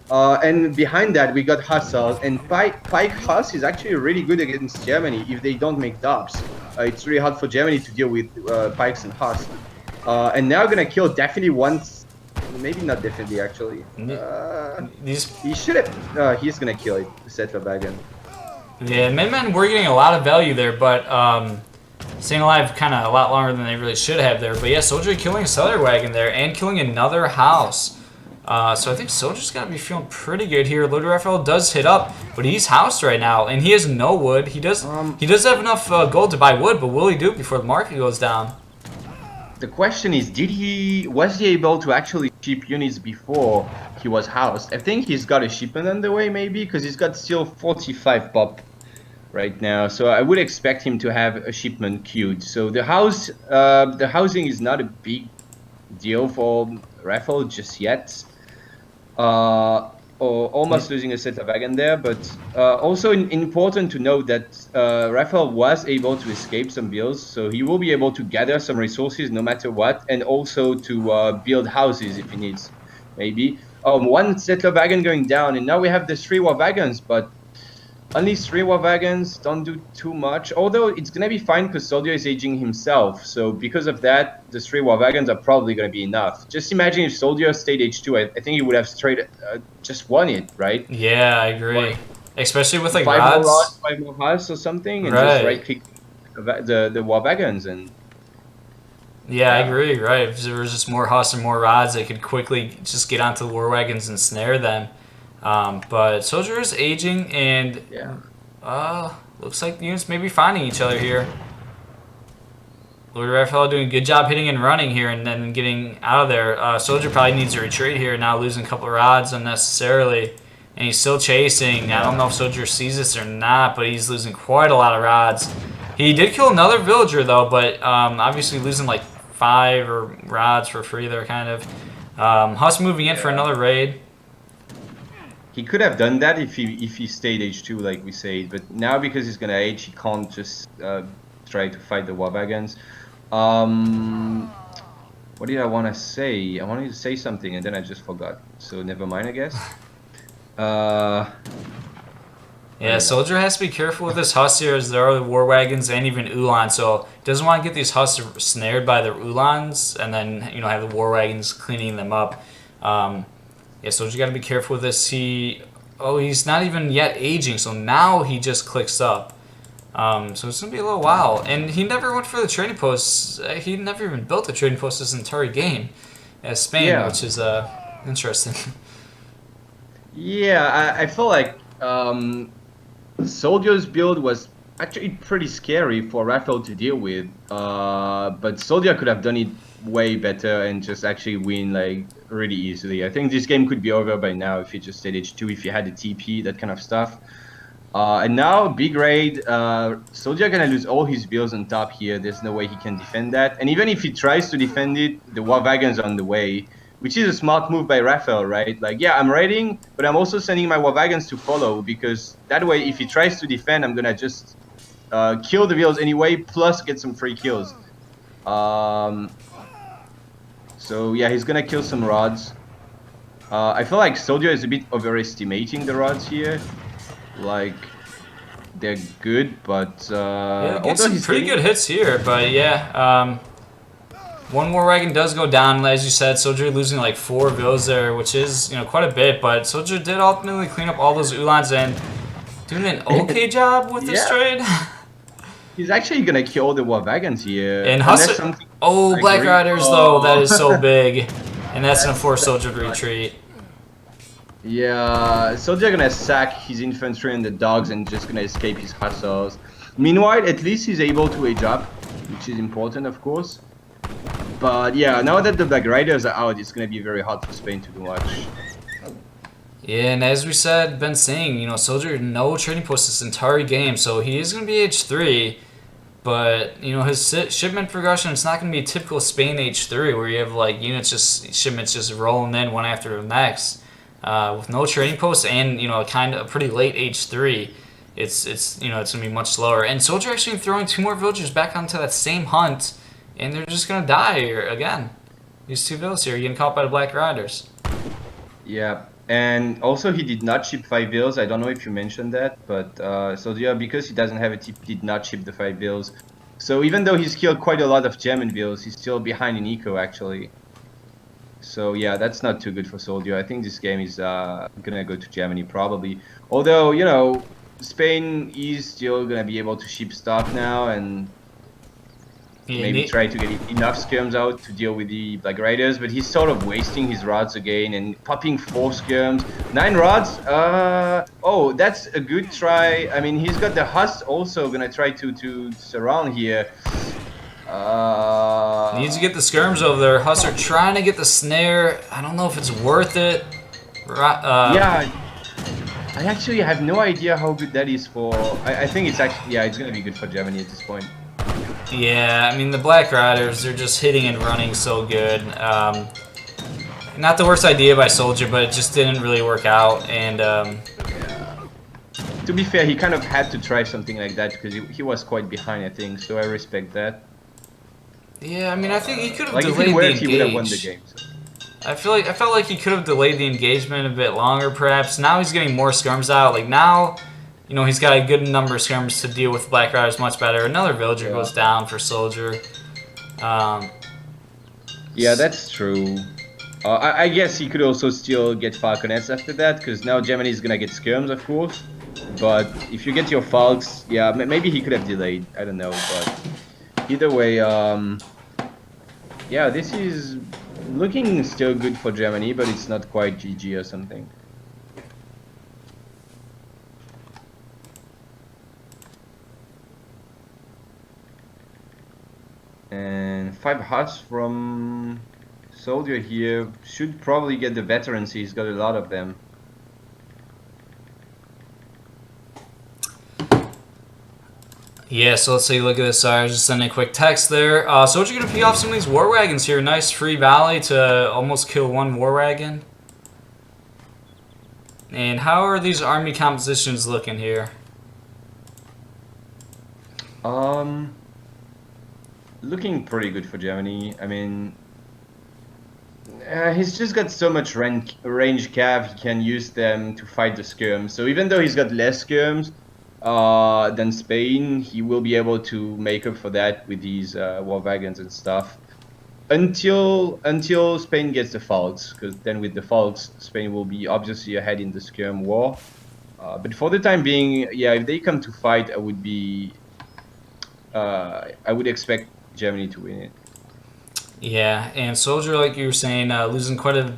And behind that, we got Hussars, and Pike Huss is actually really good against Germany if they don't make dubs. It's really hard for Germany to deal with Pikes and Huss. And now gonna kill definitely once. Maybe not definitely actually. He should have. He's gonna kill it. Settler wagon. Yeah, Midmen were getting a lot of value there, but staying alive kind of a lot longer than they really should have there. But yeah, SoldieR killing a settler wagon there and killing another house. So I think SoldieR's got to be feeling pretty good here. LordRaphael does hit up, but he's housed right now, and he has no wood. He does have enough gold to buy wood, but will he do it before the market goes down? The question is, was he able to actually ship units before he was housed? I think he's got a shipment on the way, maybe, because he's got still 45 pop right now. So I would expect him to have a shipment queued. So the housing is not a big deal for Raphael just yet. Or almost losing a settler wagon there, but also important to note that Raphael was able to escape some builds, so he will be able to gather some resources no matter what, and also to build houses if he needs, maybe. One settler wagon going down, and now we have the 3 war wagons, but only 3 war wagons don't do too much, although it's gonna be fine because SoldieR is aging himself, so because of that, the 3 war wagons are probably gonna be enough. Just imagine if SoldieR stayed H2, I think he would have straight just won it, right? Yeah, I agree. Especially with like 5 rods. 5 more rods or something, and right. just right-click the war wagons and... Yeah, I agree, right. If there was just more husks and more rods, they could quickly just get onto the war wagons and snare them. But SoldieR is aging, and looks like the units may be finding each other here. LordRaphael doing a good job hitting and running here and then getting out of there. SoldieR probably needs to retreat here, now losing a couple of rods unnecessarily. And he's still chasing. I don't know if SoldieR sees this or not, but he's losing quite a lot of rods. He did kill another villager, though, but obviously losing like 5 rods for free there, kind of. Huss moving in for another raid. He could have done that if he stayed H2, like we said, but now because he's gonna H, he can't just try to fight the war wagons. What did I want to say? I wanted to say something and then I just forgot. So never mind, I guess. Yeah, SoldieR has to be careful with his Huss here, as there are the war wagons and even Ulans, so he doesn't want to get these Huss snared by the Ulans and then have the war wagons cleaning them up. Yeah, SoldieR got to be careful with this. He's not even yet aging, so now he just clicks up. So it's gonna be a little while, and he never went for the trading posts. He never even built a trading post this entire game as Spain, which is interesting. Yeah, I feel like SoldieR's build was actually pretty scary for Raphael to deal with, but SoldieR could have done it way better and just actually win like really easily. I think this game could be over by now if he just stayed H2, if he had a TP, that kind of stuff. And now big raid, SoldieR gonna lose all his builds on top here. There's no way he can defend that, and even if he tries to defend it, the war wagon's on the way, which is a smart move by Raphael, right? Like, yeah, I'm raiding, but I'm also sending my war wagons to follow, because that way if he tries to defend, I'm gonna just kill the builds anyway, plus get some free kills. So yeah, he's gonna kill some rods. I feel like SoldieR is a bit overestimating the rods here. Like, they're good, but yeah, get some pretty good hits here. But yeah, one more wagon does go down, as you said. SoldieR losing like 4 villas there, which is quite a bit. But SoldieR did ultimately clean up all those Ulans and doing an okay job with this trade. He's actually gonna kill the war wagons here. And Husser. Oh, Black Riders though, that is so big, and that's gonna force SoldieR to retreat. Yeah, SoldieR gonna sack his infantry and the dogs and just gonna escape his hussars. Meanwhile, at least he's able to age up, which is important, of course. But yeah, now that the Black Riders are out, it's gonna be very hard for Spain to do much. Yeah, and as we said, been saying, SoldieR no trading post this entire game, so he is gonna be H3. But his shipment progression, it's not gonna be a typical Spain H3 where you have like shipments just rolling in one after the next. With no trading posts and a pretty late H3, it's gonna be much slower. And SoldieR actually throwing 2 more villagers back onto that same hunt, and they're just gonna die here again. These 2 villas here are getting caught by the Black Riders. Yeah, and also he did not ship 5 villas. I don't know if you mentioned that, but SoldieR, because he doesn't have a TP, did not ship the 5 villas. So even though he's killed quite a lot of German bills, he's still behind in eco actually. So yeah, that's not too good for SoldieR. I think this game is gonna go to Germany probably. Although, you know, Spain is still gonna be able to ship stuff now and maybe try to get enough skirms out to deal with the Black Riders, but he's sort of wasting his rods again and popping 4 skirms. 9 rods, oh, that's a good try. I mean, he's got the Huss also gonna try to surround here. Needs to get the skirms over there. Huss are trying to get the snare. I don't know if it's worth it. Yeah, I actually have no idea how good that is for. I think it's actually, yeah, it's gonna be good for Germany at this point. Yeah, I mean the Black Riders, they're just hitting and running so good. Not the worst idea by SoldieR, but it just didn't really work out. And yeah. To be fair, he kind of had to try something like that because he was quite behind, I think. So I respect that. Yeah, I mean I think he could have like delayed if it worked, the engage. He would have won the game. So. I felt like he could have delayed the engagement a bit longer, perhaps. Now he's getting more skirms out. Like now, you know, he's got a good number of skirms to deal with Black Riders much better. Another villager goes down for SoldieR. Yeah, that's true. I guess he could also still get Falconets after that, because now Germany is gonna get skirms, of course. But if you get your Falks, yeah, maybe he could have delayed. I don't know, but either way, yeah, this is looking still good for Germany, but it's not quite GG or something. And 5 Huts from SoldieR here should probably get the veterans. He's got a lot of them. Yeah, so let's take a look at this. Sorry, I was just sending a quick text there. SoldieR gonna pick off some of these war wagons here. Nice free valley to almost kill 1 war wagon. And how are these army compositions looking here? Looking pretty good for Germany. I mean, he's just got so much range cav, he can use them to fight the skirms. So even though he's got less skirms than Spain, he will be able to make up for that with these war wagons and stuff. Until Spain gets the Falks, because then with the Falks, Spain will be obviously ahead in the skirm war. But for the time being, yeah, if they come to fight, I would expect Germany to win it. Yeah, and SoldieR, like you were saying, losing quite a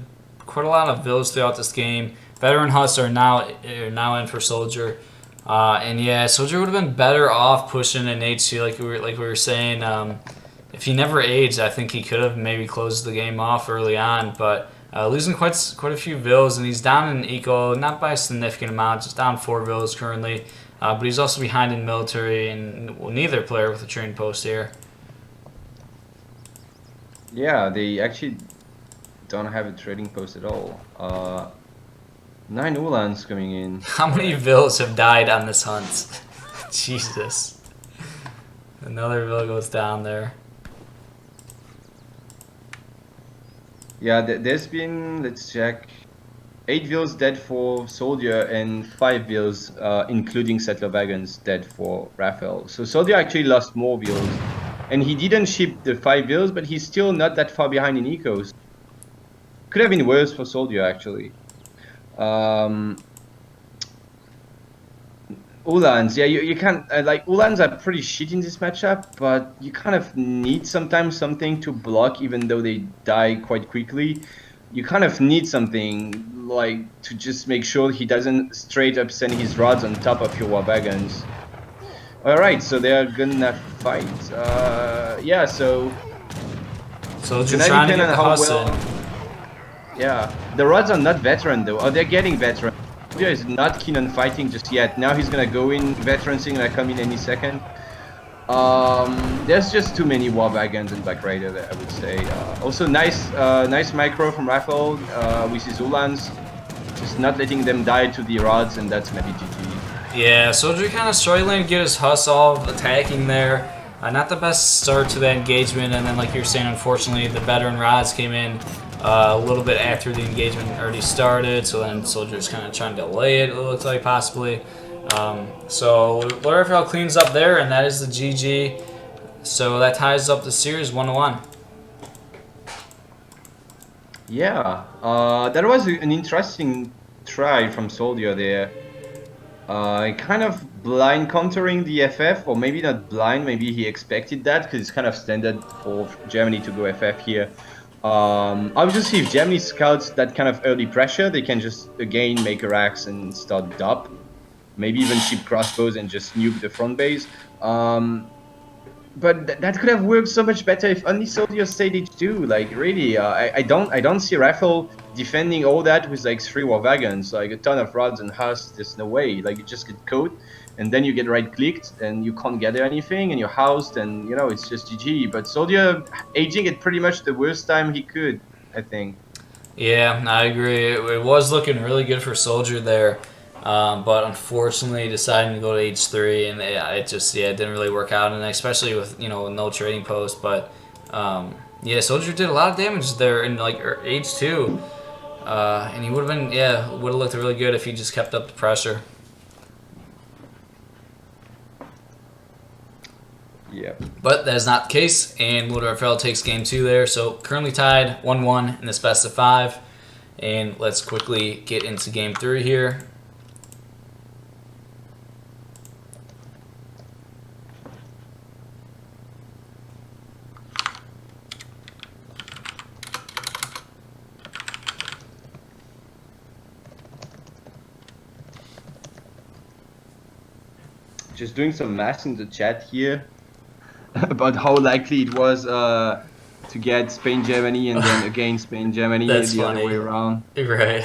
lot of villas throughout this game. Veteran Huts are now in for SoldieR, and yeah, SoldieR would have been better off pushing an HC like we were saying. If he never aged, I think he could have maybe closed the game off early on. But losing quite a few villas, and he's down in eco, not by a significant amount, just down 4 villas currently. But he's also behind in military, and well, neither player with a trading post here. Yeah, they actually don't have a trading post at all. 9 Ulans coming in. How many villas have died on this hunt? Jesus. Another villa goes down there. Yeah, there's been, let's check, 8 villas dead for SoldieR and 5 villas, including settler wagons, dead for Raphael. So SoldieR actually lost more villas. And he didn't ship the 5 villas, but he's still not that far behind in ecos. Could have been worse for SoldieR actually. Ulans, yeah, you can't, like, Ulans are pretty shit in this matchup, but you kind of need sometimes something to block even though they die quite quickly. You kind of need something, like, to just make sure he doesn't straight up send his rods on top of your war wagons. Alright, so they're gonna fight. Yeah, so... SoldieR trying to get the Huss in. Yeah, the rods are not veteran though. Oh, they're getting veteran. SoldieR is not keen on fighting just yet. Now he's gonna go in, veterans gonna come in any second. There's just too many war wagons and Black Rider there, I would say. Also nice micro from Raphael with his Ulans. Just not letting them die to the rods, and that's gonna be GG. Yeah, SoldieR kind of struggling to get his Huss off, attacking there. Not the best start to that engagement, and then like you were saying, unfortunately, the veteran rods came in a little bit after the engagement already started, so then SoldieR's kind of trying to delay it looks like, possibly. So LordRaphael cleans up there, and that is the GG. So that ties up the series 1-1. Yeah, that was an interesting try from SoldieR there. Kind of blind countering the FF, or maybe not blind, maybe he expected that, because it's kind of standard for Germany to go FF here. Obviously, if Germany scouts that kind of early pressure, they can just, again, make a racks and start DOP. Maybe even ship crossbows and just nuke the front base. But that could have worked so much better if only SoldieR stayed H2. Like really, I don't see Raphael defending all that with like 3 war wagons, like a ton of rods and husks. There's no way. Like you just get caught, and then you get right clicked, and you can't gather anything, and you're housed, and you know it's just GG. But SoldieR aging at pretty much the worst time he could, I think. Yeah, I agree. It was looking really good for SoldieR there. But unfortunately, deciding to go to H3, and it just it didn't really work out, and especially with no trading post. But yeah, SoldieR did a lot of damage there in like H2, and he would have looked really good if he just kept up the pressure. Yeah. But that is not the case, and LordRaphael takes game 2 there. So currently tied 1-1 in this best of 5, and let's quickly get into game 3 here. Just doing some math in the chat here about how likely it was to get Spain Germany and then again Spain Germany the other way around. Right.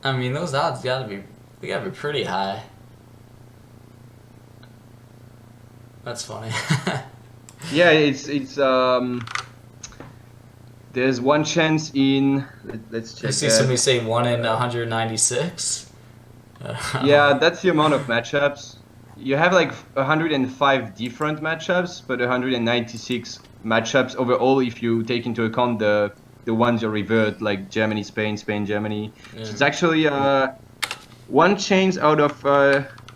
I mean, those odds gotta be pretty high. That's funny. Yeah, it's there's one chance in let's check. I see somebody say 1 in 196. Yeah, that's the amount of matchups. You have like 105 different matchups, but 196 matchups overall if you take into account the ones you revert, like Germany, Spain, Spain, Germany. Yeah. So it's actually one chance out of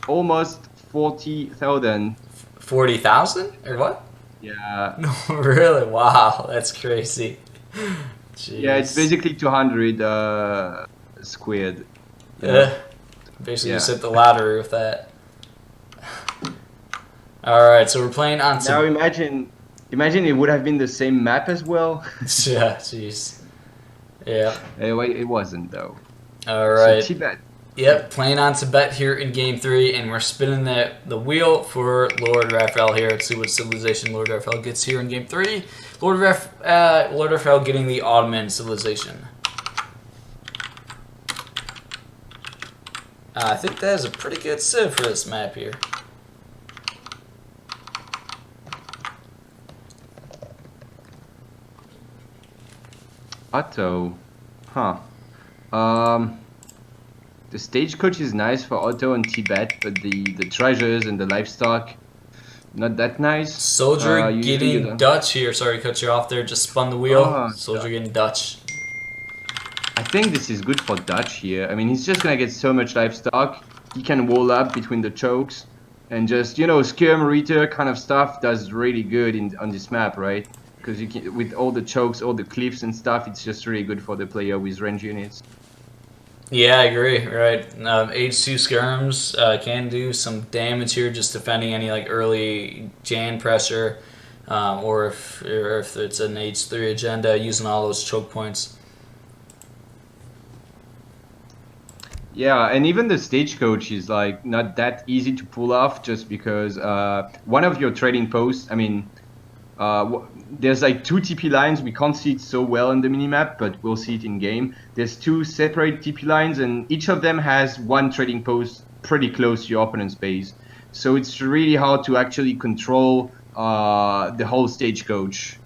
almost 40,000. 40,000 or what? Yeah. No, really? Wow, that's crazy. Jeez. Yeah, it's basically 200 squared. Yeah. Basically, just hit the lottery with that. All right, so we're playing on. Now imagine it would have been the same map as well. Yeah, jeez. Yeah. It wasn't though. All right. So Tibet. Yep, playing on Tibet here in game 3, and we're spinning the wheel for LordRaphael here. Let's see what civilization LordRaphael gets here in game 3. LordRaphael getting the Ottoman civilization. I think that is a pretty good civ for this map here. Otto. Huh. The stagecoach is nice for Otto and Tibet, but the treasures and the livestock, not that nice. SoldieR getting Dutch here. Sorry to cut you off there. Just spun the wheel. SoldieR getting Dutch. I think this is good for Dutch here. I mean, he's just gonna get so much livestock. He can wall up between the chokes, and just skirm reader kind of stuff does really good on this map, right? Because you can, with all the chokes, all the cliffs and stuff, it's just really good for the player with range units. Yeah, I agree. Right, H2 skirms can do some damage here, just defending any like early Jan pressure, or if it's an H3 agenda, using all those choke points. Yeah, and even the stagecoach is like not that easy to pull off, just because one of your trading posts, I mean, there's like 2 TP lines. We can't see it so well on the minimap, but we'll see it in game. There's 2 separate TP lines, and each of them has 1 trading post pretty close to your opponent's base. So it's really hard to actually control the whole stagecoach,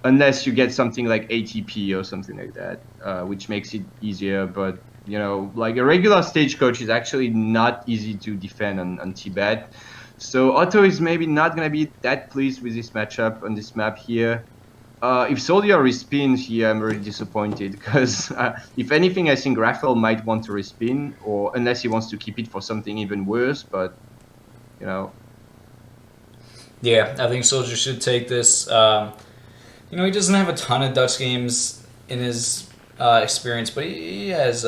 unless you get something like ATP or something like that, which makes it easier. But like a regular stagecoach is actually not easy to defend on Tibet. So Otto is maybe not going to be that pleased with this matchup on this map here. If SoldieR respins here, I'm really disappointed, because if anything, I think Raphael might want to respin, or unless he wants to keep it for something even worse, but Yeah, I think Soldier should take this. He doesn't have a ton of Dutch games in his experience, but he has,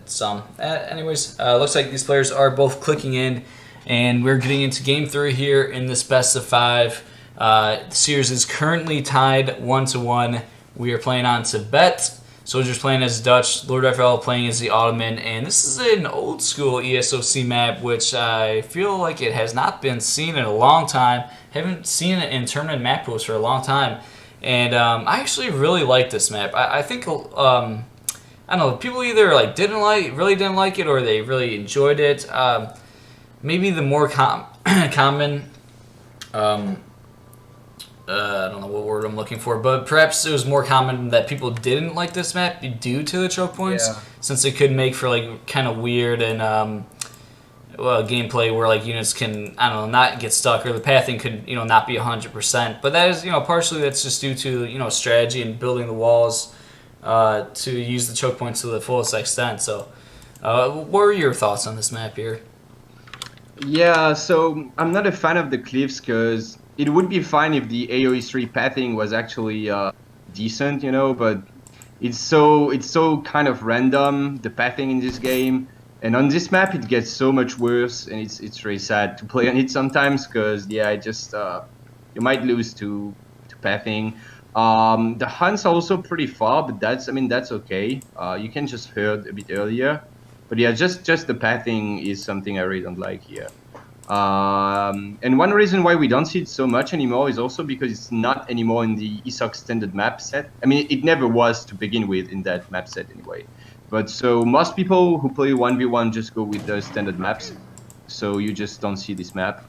some. Looks like these players are both clicking in, and we're getting into Game 3 here in this best of 5. The series is currently tied 1-1. We are playing on Tibet. Soldier's playing as Dutch, LordRaphael playing as the Ottoman, and this is an old school ESOC map, which I feel like it has not been seen in a long time. Haven't seen it in tournament map posts for a long time, and I actually really like this map. I think I don't know, people either really didn't like it, or they really enjoyed it. Maybe the more common. I don't know what word I'm looking for, but perhaps it was more common that people didn't like this map due to the choke points, since it could make for kind of weird and gameplay where units can not get stuck, or the pathing could not be 100%. But that is partially that's just due to strategy and building the walls to use the choke points to the fullest extent. So, what are your thoughts on this map here? Yeah, so I'm not a fan of the cliffs because it would be fine if the AoE3 pathing was actually decent, but it's so kind of random, the pathing in this game. And on this map, it gets so much worse, and it's really sad to play on it sometimes because, you might lose to pathing. The hunts are also pretty far, but that's okay. You can just herd a bit earlier. But yeah, just the pathing is something I really don't like here. And one reason why we don't see it so much anymore is also because it's not anymore in the ESOC standard map set. I mean, it never was to begin with in that map set anyway. But so most people who play 1v1 just go with the standard maps. So you just don't see this map.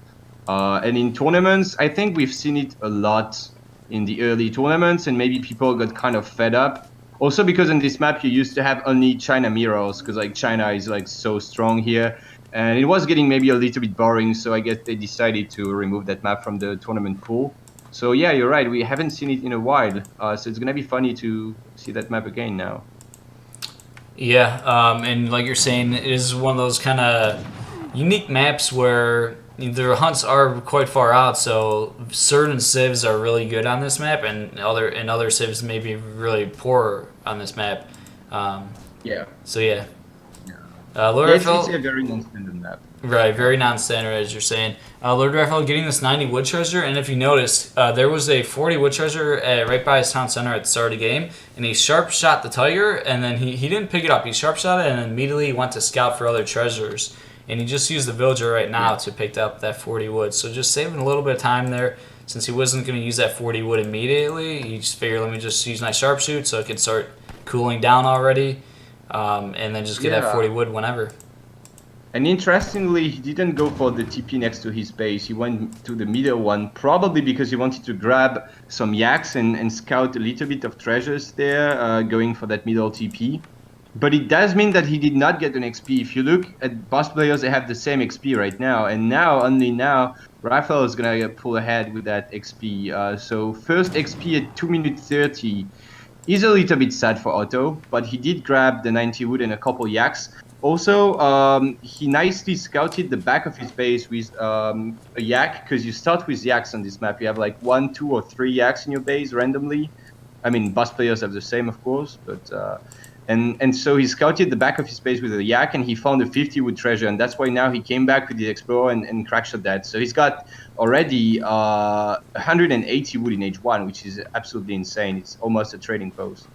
And in tournaments, I think we've seen it a lot in the early tournaments, and maybe people got kind of fed up. Also because on this map you used to have only China mirrors, because China is so strong here. And it was getting maybe a little bit boring, so I guess they decided to remove that map from the tournament pool. So yeah, you're right, we haven't seen it in a while, so it's gonna be funny to see that map again now. Yeah, and like you're saying, it is one of those kind of unique maps where the hunts are quite far out, so certain civs are really good on this map, and other civs may be really poor on this map. Yeah. So yeah. LordRaphael, it's a very non-standard map. Right, very non-standard, as you're saying. LordRaphael getting this 90 wood treasure, and if you noticed, there was a 40 wood treasure right by his town center at the start of the game, and he sharp shot the tiger, and then he didn't pick it up. He sharp shot it, and immediately went to scout for other treasures. And he just used the villager right now to pick up that 40 wood. So just saving a little bit of time there, since he wasn't going to use that 40 wood immediately. He just figured, let me just use my sharpshoot so it can start cooling down already. And then just get that 40 wood whenever. And interestingly, he didn't go for the TP next to his base. He went to the middle one, probably because he wanted to grab some yaks and scout a little bit of treasures there, going for that middle TP. But it does mean that he did not get an XP. If you look at boss players, they have the same XP right now. And only now, Raphael is going to pull ahead with that XP. So first XP at 2 minutes 30 is a little bit sad for Otto, but he did grab the 90 wood and a couple yaks. Also, he nicely scouted the back of his base with a yak, because you start with yaks on this map. You have 1, 2, or 3 yaks in your base randomly. I mean, boss players have the same, of course, but... And so he scouted the back of his base with a yak, and he found a 50 wood treasure, and that's why now he came back with the explorer and crackshot that. So he's got already 180 wood in H1, which is absolutely insane. It's almost a trading post.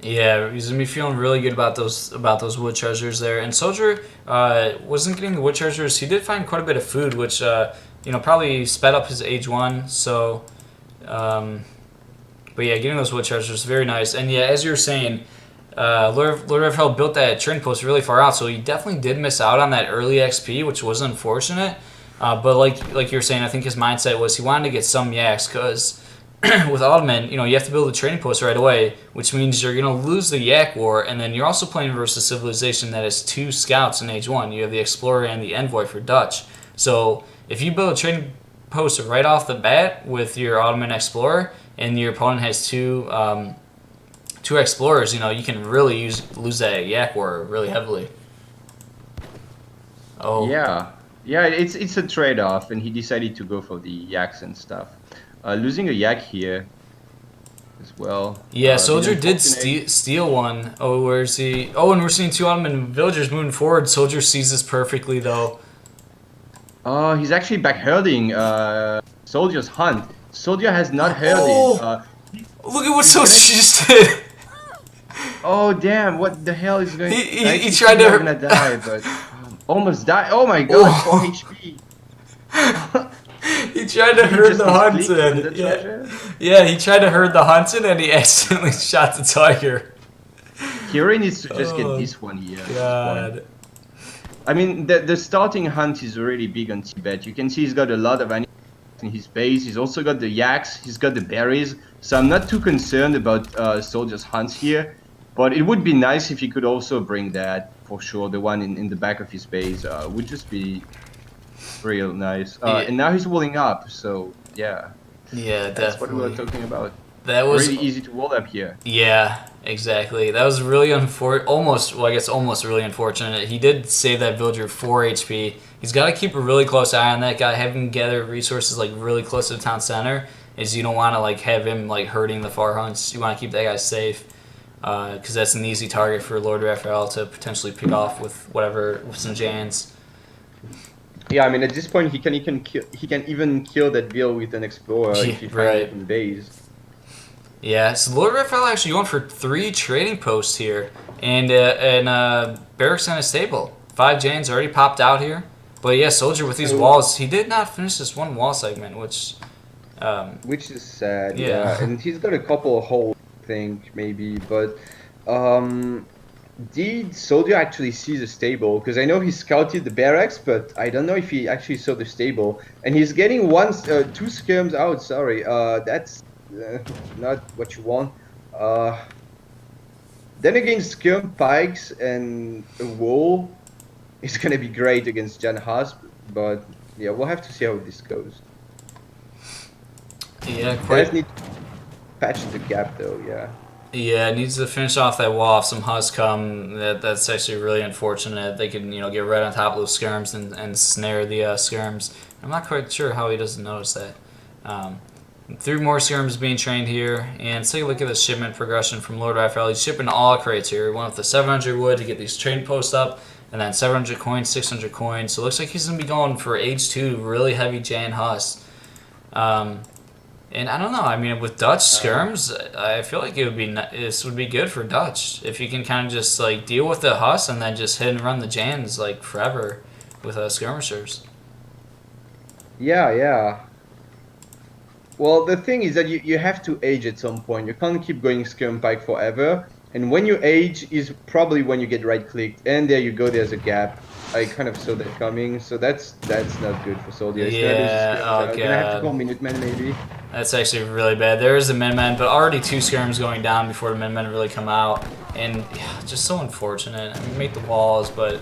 Yeah, he's gonna be feeling really good about those wood treasures there. And Soldier wasn't getting the wood treasures. He did find quite a bit of food, which probably sped up his H1. So, but yeah, getting those wood treasures is very nice. And yeah, as you were saying. LordRaphael built that trading post really far out, so he definitely did miss out on that early XP, which was unfortunate. But like you were saying, I think his mindset was he wanted to get some yaks, because with Ottoman, you have to build a trading post right away, which means you're going to lose the yak war, and then you're also playing versus a civilization that has 2 scouts in H1. You have the explorer and the envoy for Dutch. So if you build a trading post right off the bat with your Ottoman explorer, and your opponent has 2 explorers, you can really lose that yak war really heavily. Oh yeah, Yeah, it's a trade-off, and he decided to go for the yaks and stuff. Losing a yak here as well. Yeah, A bit Soldier did unfortunate. steal one. Oh, where is he? Oh, and we're seeing two Ottoman villagers moving forward. Soldier sees this perfectly, though. Oh, he's actually back herding. Soldier's hunt. Soldier has not herded. Oh, look at what He's Soldier gonna. just did. Oh damn! What the hell is going? I He actually tried think to they're hurt. gonna die, but almost died. Oh my god, 4 HP. He tried to Did he herd just the misclick on the hunted. Yeah, charger? yeah. He tried to herd the hunted, and he accidentally shot the tiger. Kiri needs to just get Oh this one here at this point. God. I mean, the starting hunt is really big on Tibet. You can see he's got a lot of animals in his base. He's also got the yaks. He's got the berries. So I'm not too concerned about Soldier's hunts here. But it would be nice if he could also bring that, for sure. The one in the back of his base would just be real nice. Yeah. And now he's walling up, so yeah. Yeah, That's what we definitely. were talking about. That was Really easy to wall up here. Yeah, exactly. That was really almost really unfortunate. He did save that villager 4 HP. He's got to keep a really close eye on that guy, have him gather resources like really close to the town center. Is you don't want to like have him like hurting the far hunts. You want to keep that guy safe because that's an easy target for LordRaphael to potentially pick off with some Jans. Yeah, I mean at this point he can even kill that bill with an explorer if he finds Right. it in base. Yeah, so LordRaphael actually going for 3 trading posts here and barracks and a stable. 5 Jans already popped out here. But yeah, Soldier with these walls, he did not finish this one wall segment, which Which is sad, Yeah. yeah. And he's got a couple of holes, I think, maybe. But did Soldier actually see the stable? Because I know he scouted the barracks, but I don't know if he actually saw the stable. And he's getting 2 skirms out, sorry. That's not what you want. Then again, skirm pikes and a wall is going to be great against Jan Hasp. But yeah, we'll have to see how this goes. yeah, Guys quite. need to patch the gap though, yeah. Yeah, needs to finish off that wall if some Hus come. That's actually really unfortunate. They can get right on top of those skirms and snare the skirms. I'm not quite sure how he doesn't notice that. 3 more skirms being trained here, and let's take a look at the shipment progression from LordRaphael. He's shipping all crates here. He went with the 700 wood to get these trade posts up, and then 700 coins, 600 coins. So it looks like he's gonna be going for H2, really heavy Jan Hus. And I don't know. I mean, with Dutch skirms, I feel like this would be good for Dutch if you can kind of just like deal with the Hus and then just hit and run the Jans like forever with skirmishers. Yeah. Well, the thing is that you have to age at some point. You can't keep going skirm pike forever. And when you age is probably when you get right clicked. And there you go, there's a gap. I kind of saw that coming, so that's not good for Soldier. Yeah, oh I'm gonna have to God. call Minutemen maybe. That's actually really bad. There is the Min-Men, but already 2 skirms going down before the Min-Men really come out. And yeah, just so unfortunate. I mean, make the walls, but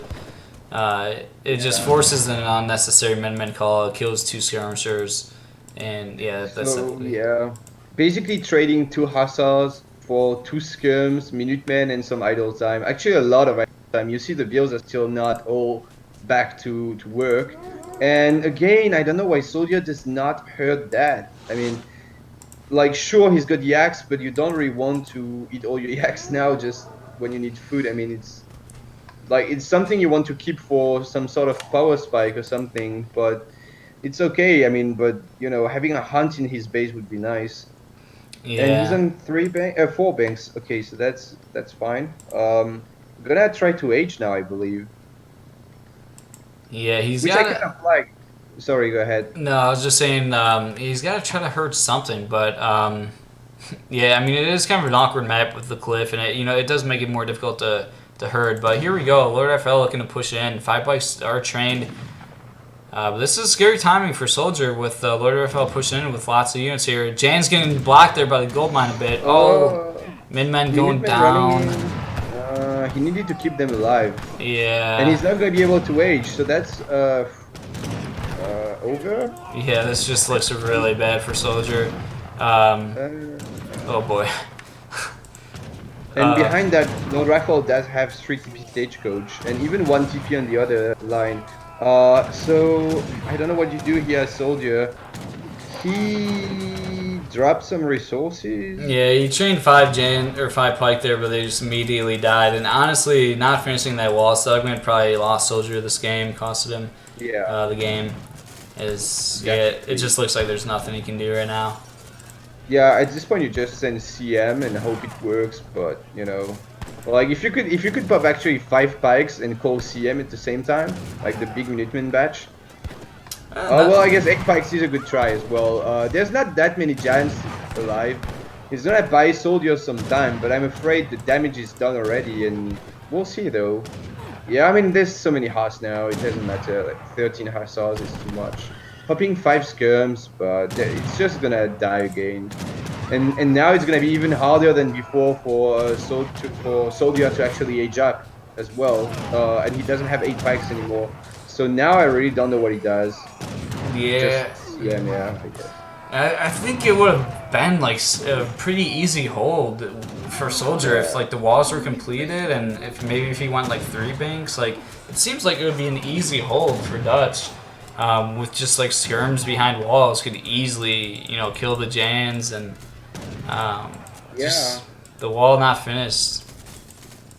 it just forces an unnecessary Min-Men call. It kills 2 skirmishers. And yeah, that's So definitely... yeah, basically trading 2 hussars for 2 skirms, Minutemen, and some idle time. Actually, a lot of idle time. You see, the bills are still not all back to work. And again, I don't know why Soldier does not hurt that. I mean, like, sure, he's got yaks, but you don't really want to eat all your yaks now just when you need food. I mean, it's something you want to keep for some sort of power spike or something, but it's okay. I mean, but having a hunt in his base would be nice. Yeah. And he's on 4 banks. Okay, so that's fine. Gonna try to age now, I believe. Yeah, he's Which got I kind of like. Sorry, go ahead. No, I was just saying he's got to try to herd something, but yeah, I mean it is kind of an awkward map with the cliff, and it does make it more difficult to herd. But here we go, LordRaphael looking to push in. 5 bikes are trained. But this is scary timing for Soldier with LordRaphael pushing in with lots of units here. Jan's getting blocked there by the gold mine a bit. Min-Men going down. He needed to keep them alive. Yeah. And he's not going to be able to age, so that's over. Yeah, this just looks really bad for Soldier. Oh boy. And behind that, LordRaphael does have 3 TP stagecoach, and even 1 TP on the other line. So I don't know what you do here, SoldieR. He dropped some resources. Yeah, he trained 5 pike there, but they just immediately died. And honestly, not finishing that wall segment probably lost SoldieR this game, costed him Yeah. the game. It just looks like there's nothing he can do right now. Yeah, at this point you just send CM and hope it works, but you know, like if you could pop actually 5 pikes and call CM at the same time, like the big Minuteman batch. Well, I guess 8 pikes is a good try as well. There's not that many giants alive. He's gonna buy SoldieR some time, but I'm afraid the damage is done already, and we'll see though. Yeah, I mean, there's so many hearts now, it doesn't matter. Like 13 hussars is too much. Popping 5 skirms, but it's just gonna die again. And now it's gonna be even harder than before for SoldieR to actually age up as well. And he doesn't have 8 pikes anymore. So now I really don't know what he does. Yeah. Just CM, yeah, I guess. I think it would have been like a pretty easy hold for SoldieR if like the walls were completed, and if he went like 3 banks. Like it seems like it would be an easy hold for Dutch, with just like skirms behind walls could easily kill the Jans, and just the wall not finished.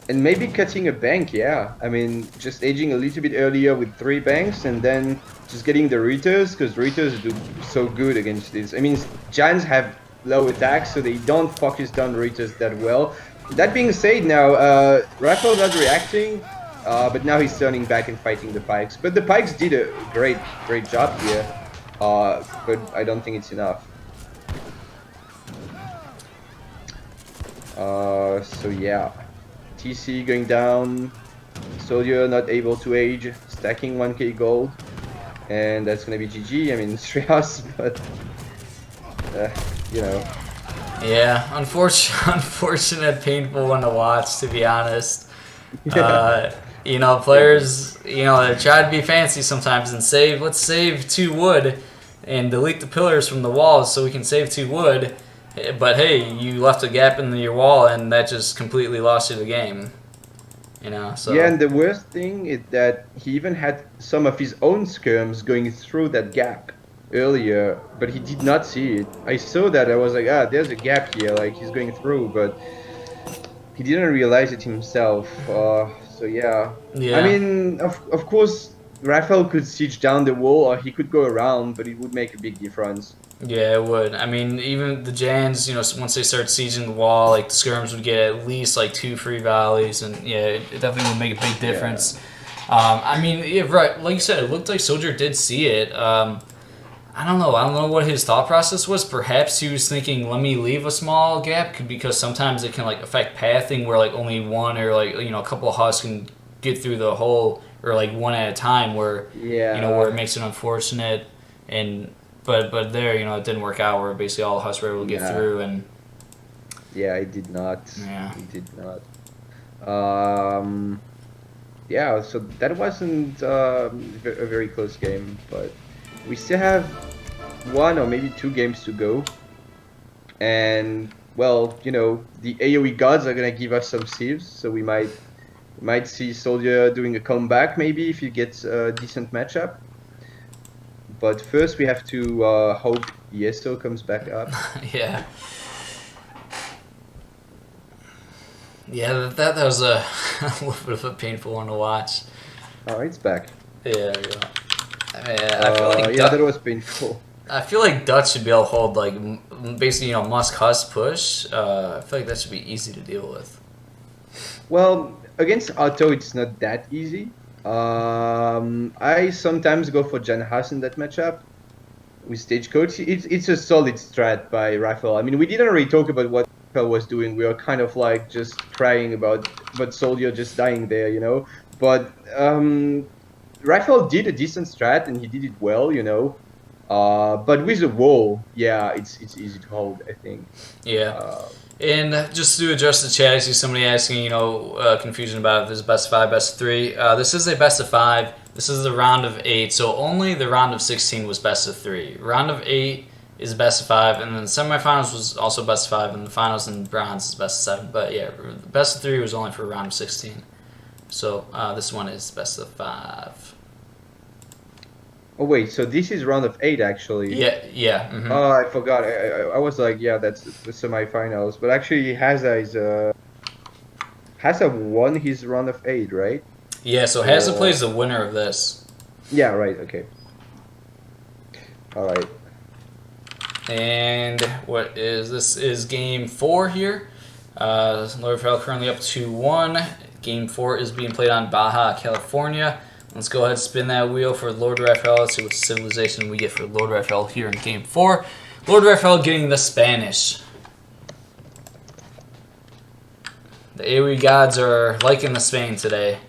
And maybe cutting a bank, yeah. I mean, just aging a little bit earlier with 3 banks, and then just getting the Reiters, because Reiters do so good against this. I mean, Giants have low attacks, so they don't focus down Reiters that well. That being said, now, Raphael's not reacting, but now he's turning back and fighting the Pikes. But the Pikes did a great job here, but I don't think it's enough. So yeah. TC going down, SoldieR not able to age, stacking 1k gold, and that's gonna be GG. I mean, it's Rios, but you know. Yeah, unfortunate, painful one to watch, to be honest. Players, they try to be fancy sometimes and let's save 2 wood and delete the pillars from the walls so we can save 2 wood. But hey, you left a gap in your wall, and that just completely lost you the game. So yeah, and the worst thing is that he even had some of his own skirms going through that gap earlier, but he did not see it. I saw that, I was like, there's a gap here, like he's going through, but he didn't realize it himself. So yeah. I mean, of course, Raphael could siege down the wall, or he could go around, but it would make a big difference. Yeah, it would. I mean, even the Jans, once they start sieging the wall, like the skirms would get at least like 2 free volleys, and yeah, it definitely would make a big difference. Yeah. I mean, yeah, right. Like you said, it looked like SoldieR did see it. I don't know what his thought process was. Perhaps he was thinking, let me leave a small gap, because sometimes it can like affect pathing, where like only one or like a couple of husks can get through the hole, or like one at a time, where where it makes it unfortunate. And But there, it didn't work out, where basically all the husks were able to get through, and yeah, it did not. Yeah, it did not. Yeah, so that wasn't a very close game, but we still have 1 or maybe 2 games to go, and well, the AoE gods are gonna give us some civs, so we might see SoldieR doing a comeback maybe if he gets a decent matchup. But first we have to hope ESOC comes back up. Yeah. Yeah, that was a little bit of a painful one to watch. Oh, it's back. Yeah, I feel like that was painful. I feel like Dutch should be able to hold, like, basically, Musk Husk push. I feel like that should be easy to deal with. Well, against Otto, it's not that easy. I sometimes go for Jan Haas in that matchup with Stagecoach. It's a solid strat by Raphael. I mean, we didn't really talk about what Raphael was doing. We were kind of like just crying about SoldieR just dying there, But Raphael did a decent strat, and he did it well, But with the wall, yeah, it's easy to hold, I think. Yeah. And just to address the chat, I see somebody asking, confusion about if there's best of 5, best of 3. This is a best of 5. This is the round of 8, so only the round of 16 was best of 3. Round of 8 is best of 5, and then the semifinals was also best of 5, and the finals in bronze is best of 7. But yeah, the best of 3 was only for round of 16. So this one is best of 5. Oh wait, so this is round of 8 actually. Yeah, yeah. Oh, I forgot. I was like, yeah, that's the semifinals. But actually, Hazza won his round of 8, right? Yeah, so Hazza Or plays the winner of this. yeah, right. Okay. All right. And what is this? Is game 4 here. LordRaphael currently up 2-1. Game 4 is being played on Baja, California. Let's go ahead and spin that wheel for LordRaphael. Let's see what civilization we get for LordRaphael here in game 4. LordRaphael getting the Spanish. The AoE gods are liking the Spain today.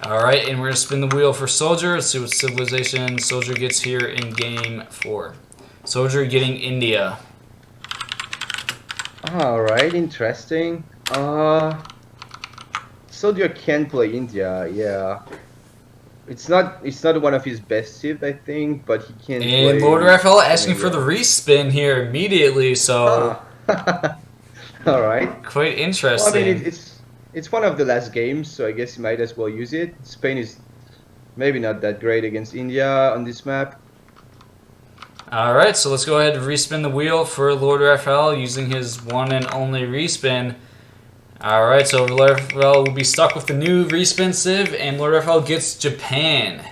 Alright, and we're going to spin the wheel for SoldieR. Let's see what civilization SoldieR gets here in game 4. SoldieR getting India. All right. Interesting. Soldier can play India. Yeah. It's not one of his best civs, I think, but he can And play. LordRaphael asking for the respin here immediately, so Ah. All right. quite Well, I interesting. mean, it's one of the last games, so I guess you might as well use it. Spain is maybe not that great against India on this map. Alright, so let's go ahead and respin the wheel for LordRaphael using his one and only respin. Alright, so LordRaphael will be stuck with the new respin civ, and LordRaphael gets Japan.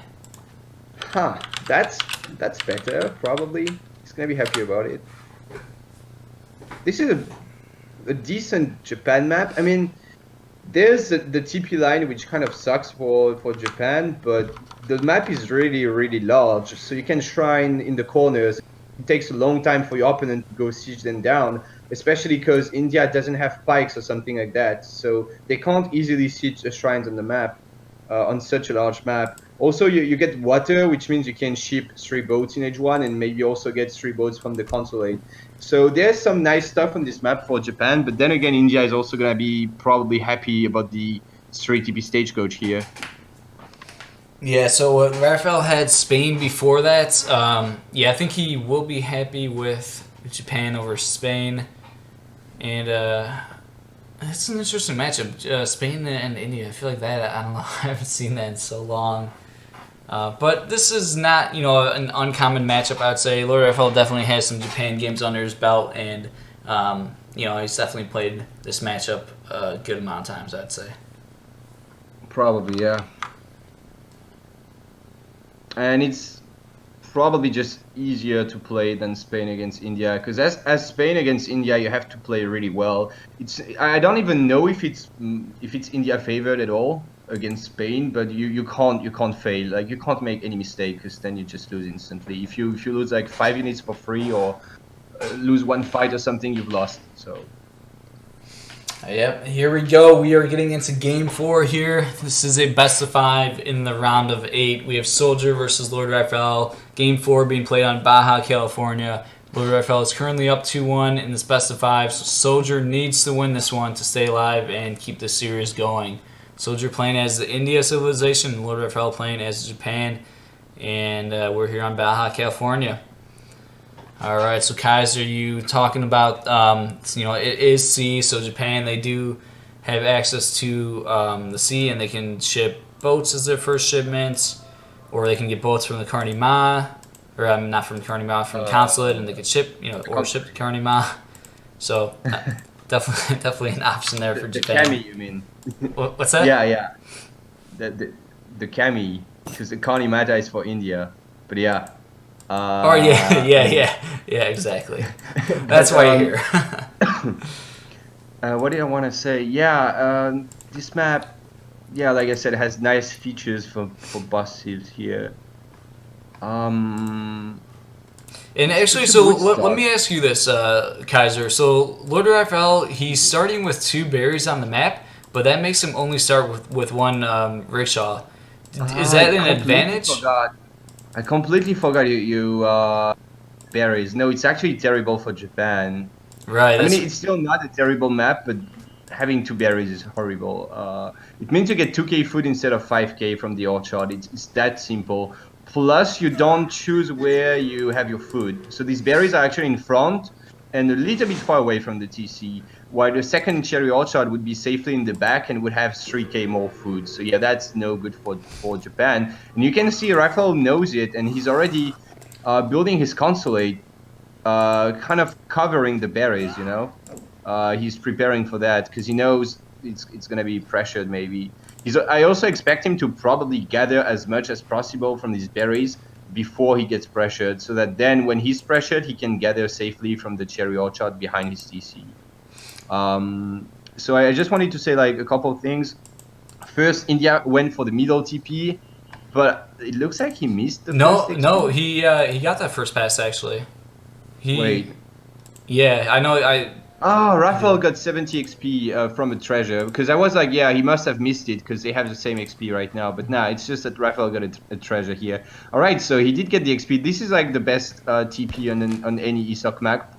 Huh. That's better, probably. He's gonna be happy about it. This is a decent Japan map. I mean, there's the TP line, which kind of sucks for Japan, but the map is really, really large, so you can shrine in the corners. It takes a long time for your opponent to go siege them down, especially because India doesn't have pikes or something like that, so they can't easily siege the shrines on the map, on such a large map. Also, you get water, which means you can ship 3 boats in H1 and maybe also get 3 boats from the consulate. So there's some nice stuff on this map for Japan, but then again, India is also going to be probably happy about the 3 TP stagecoach here. Yeah, so Raphael had Spain before that. Yeah, I think he will be happy with Japan over Spain. And it's an interesting matchup. Spain and India, I feel like that, I don't know, I haven't seen that in so long. But this is not, an uncommon matchup, I would say. LordRaphael definitely has some Japan games under his belt, and, he's definitely played this matchup a good amount of times, I'd say. Probably, yeah. And it's probably just easier to play than Spain against India, because as Spain against India, you have to play really well. I don't even know if it's India favored at all against Spain, but you can't fail. Like, you can't make any mistake, because then you just lose instantly. If you lose like 5 units for free, or lose 1 fight or something, you've lost. So yep, here we go. We are getting into game 4 here. This is a best of 5 in the round of 8. We have SoldieR versus LordRaphael. Game 4 being played on Baja, California. LordRaphael is currently up 2-1 in this best of 5, so SoldieR needs to win this one to stay alive and keep the series going. SoldieR playing as the India civilization, and LordRaphael playing as Japan, and we're here on Baja, California. All right, so Kaiser, you talking about, it is sea, so Japan, they do have access to the sea, and they can ship boats as their first shipment, or they can get boats from the Karni Ma, or not from the Karni Ma, from the consulate, and they could ship, or ship to Karni Ma. So definitely an option there for Japan. The Kami, you mean? What's that? Yeah. The Kami, because the Karni Mata is for India, but yeah. Yeah, exactly. That's why you're here. What did I want to say? Yeah, this map, yeah, like I said, has nice features for boss civs here. And actually, so let me ask you this, Kaiser. So LordRaphael, he's starting with 2 berries on the map, but that makes him only start with 1 rickshaw. Is that an advantage? I completely forgot you berries. No, it's actually terrible for Japan. Right. I mean, it's still not a terrible map, but having 2 berries is horrible. It means you get 2k food instead of 5k from the orchard. It's that simple. Plus, you don't choose where you have your food. So these berries are actually in front and a little bit far away from the TC, while the second cherry orchard would be safely in the back and would have 3K more food. So yeah, that's no good for Japan. And you can see Raphael knows it, and he's already building his consulate, kind of covering the berries, you know. He's preparing for that because he knows it's going to be pressured maybe. I also expect him to probably gather as much as possible from these berries before he gets pressured, so that then when he's pressured, he can gather safely from the cherry orchard behind his TC. So I just wanted to say like a couple of things. First, India went for the middle TP, but it looks like he missed the first XP. No, he got that first pass actually. Wait. Yeah, I know. Oh, Raphael got 70 XP from a treasure, because I was like, yeah, he must have missed it because they have the same XP right now. But nah, it's just that Raphael got a treasure here. All right, so he did get the XP. This is like the best TP on any ESOC map,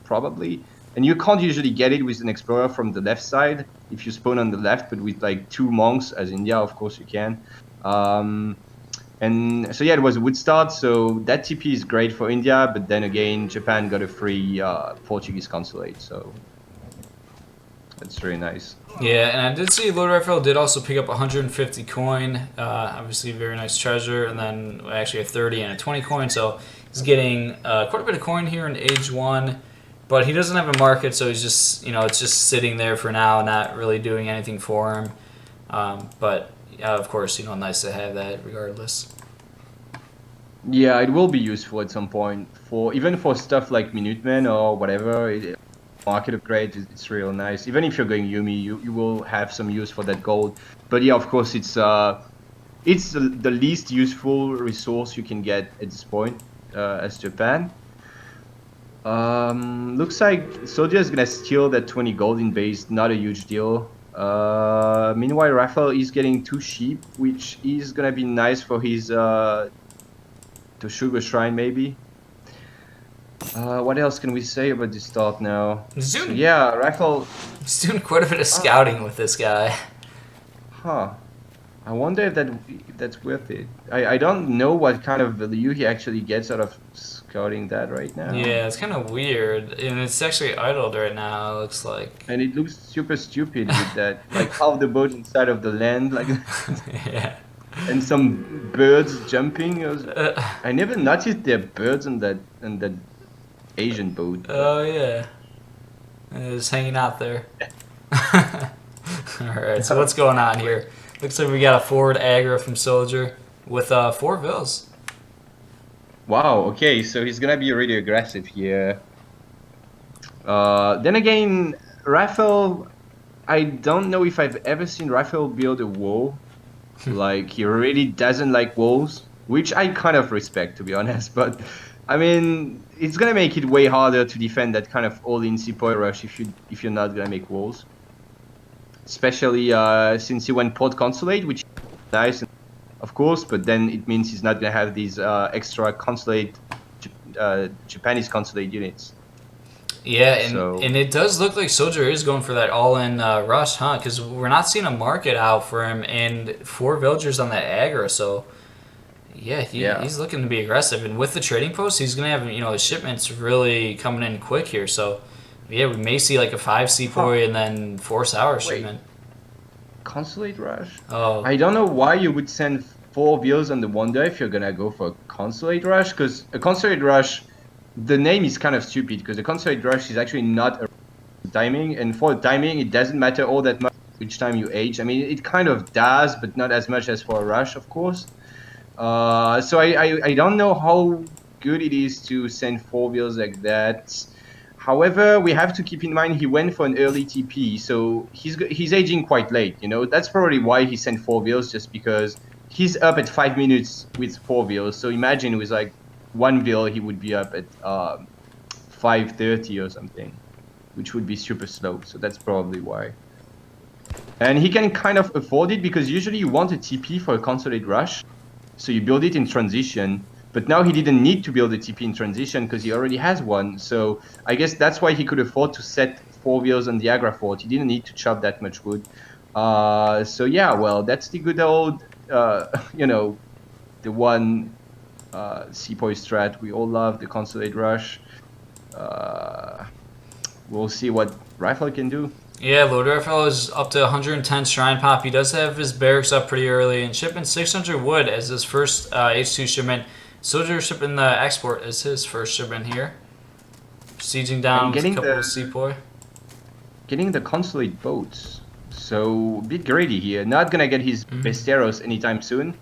probably. And you can't usually get it with an explorer from the left side if you spawn on the left, but with like 2 monks, as India, of course you can. And so yeah, it was a wood start, so that TP is great for India, but then again, Japan got a free Portuguese consulate, so that's very nice. Yeah, and I did see LordRaphael did also pick up 150 coin, obviously a very nice treasure, and then actually a 30 and a 20 coin, so he's getting quite a bit of coin here in Age 1, but he doesn't have a market, so he's just, it's just sitting there for now, not really doing anything for him, but of course, nice to have that regardless. Yeah, it will be useful at some point even for stuff like Minutemen or whatever. Market upgrade, it's real nice. Even if you're going Yumi, you will have some use for that gold. But yeah, of course, it's the least useful resource you can get at this point as Japan. Looks like SoldieR is gonna steal that 20 gold in base. Not a huge deal. Meanwhile, Raphael is getting 2 sheep, which is gonna be nice for his to Sugar Shrine maybe. What else can we say about this start now? So, yeah, Raphael. He's doing quite a bit of scouting with this guy. Huh. I wonder if that's worth it. I don't know what kind of value he actually gets out of scouting that right now. Yeah, it's kind of weird, and it's actually idled right now. It looks like. And it looks super stupid with that, like half the boat inside of the land, like. Yeah. And some birds jumping. I never noticed there are birds on that Asian boat. Oh yeah, it's hanging out there. All right, so what's going on here? Looks like we got a forward aggro from SoldieR with 4 vills. Wow. Okay, so he's gonna be really aggressive here. Then again, Raphael. I don't know if I've ever seen Raphael build a wall. Like, he really doesn't like walls, which I kind of respect, to be honest. But I mean, it's gonna make it way harder to defend that kind of all-in sepoy rush if you're not gonna make walls. Especially since he went port consulate, which is nice, of course. But then it means he's not gonna have these extra consulate, Japanese consulate units. Yeah, and it does look like SoldieR is going for that all-in rush, huh? Because we're not seeing a market out for him, and 4 villagers on that aggro, so yeah, he's looking to be aggressive. And with the trading post, he's going to have, his shipments really coming in quick here, so yeah, we may see like a 5 sepoy and then 4 sour shipment. Consulate rush? Oh. I don't know why you would send 4 vills on the Wonder if you're going to go for a consulate rush, because a consulate rush... The name is kind of stupid because the consulate rush is actually not a timing, and for timing it doesn't matter all that much which time you age. I mean, it kind of does, but not as much as for a rush, of course. So I don't know how good it is to send 4 vills like that. However, we have to keep in mind he went for an early TP, so he's aging quite late. That's probably why he sent 4 vills, just because he's up at 5 minutes with 4 vills. So imagine with like 1 vill, he would be up at 5:30 or something, which would be super slow. So that's probably why. And he can kind of afford it because usually you want a TP for a consulate rush, so you build it in transition. But now he didn't need to build a TP in transition because he already has one. So I guess that's why he could afford to set 4 vills on the Agra fort. He didn't need to chop that much wood. So yeah, well, that's the good old, the one Sepoy strat we all love, the Consulate Rush. We'll see what Raphael can do. Yeah, LordRaphael is up to 110 Shrine Pop. He does have his barracks up pretty early and shipping 600 wood as his first H2 shipment. SoldieR shipping the export as his first shipment here. Sieging down with a couple of Sepoy. Getting the Consulate boats. So a bit greedy here. Not gonna get his Besteros anytime soon.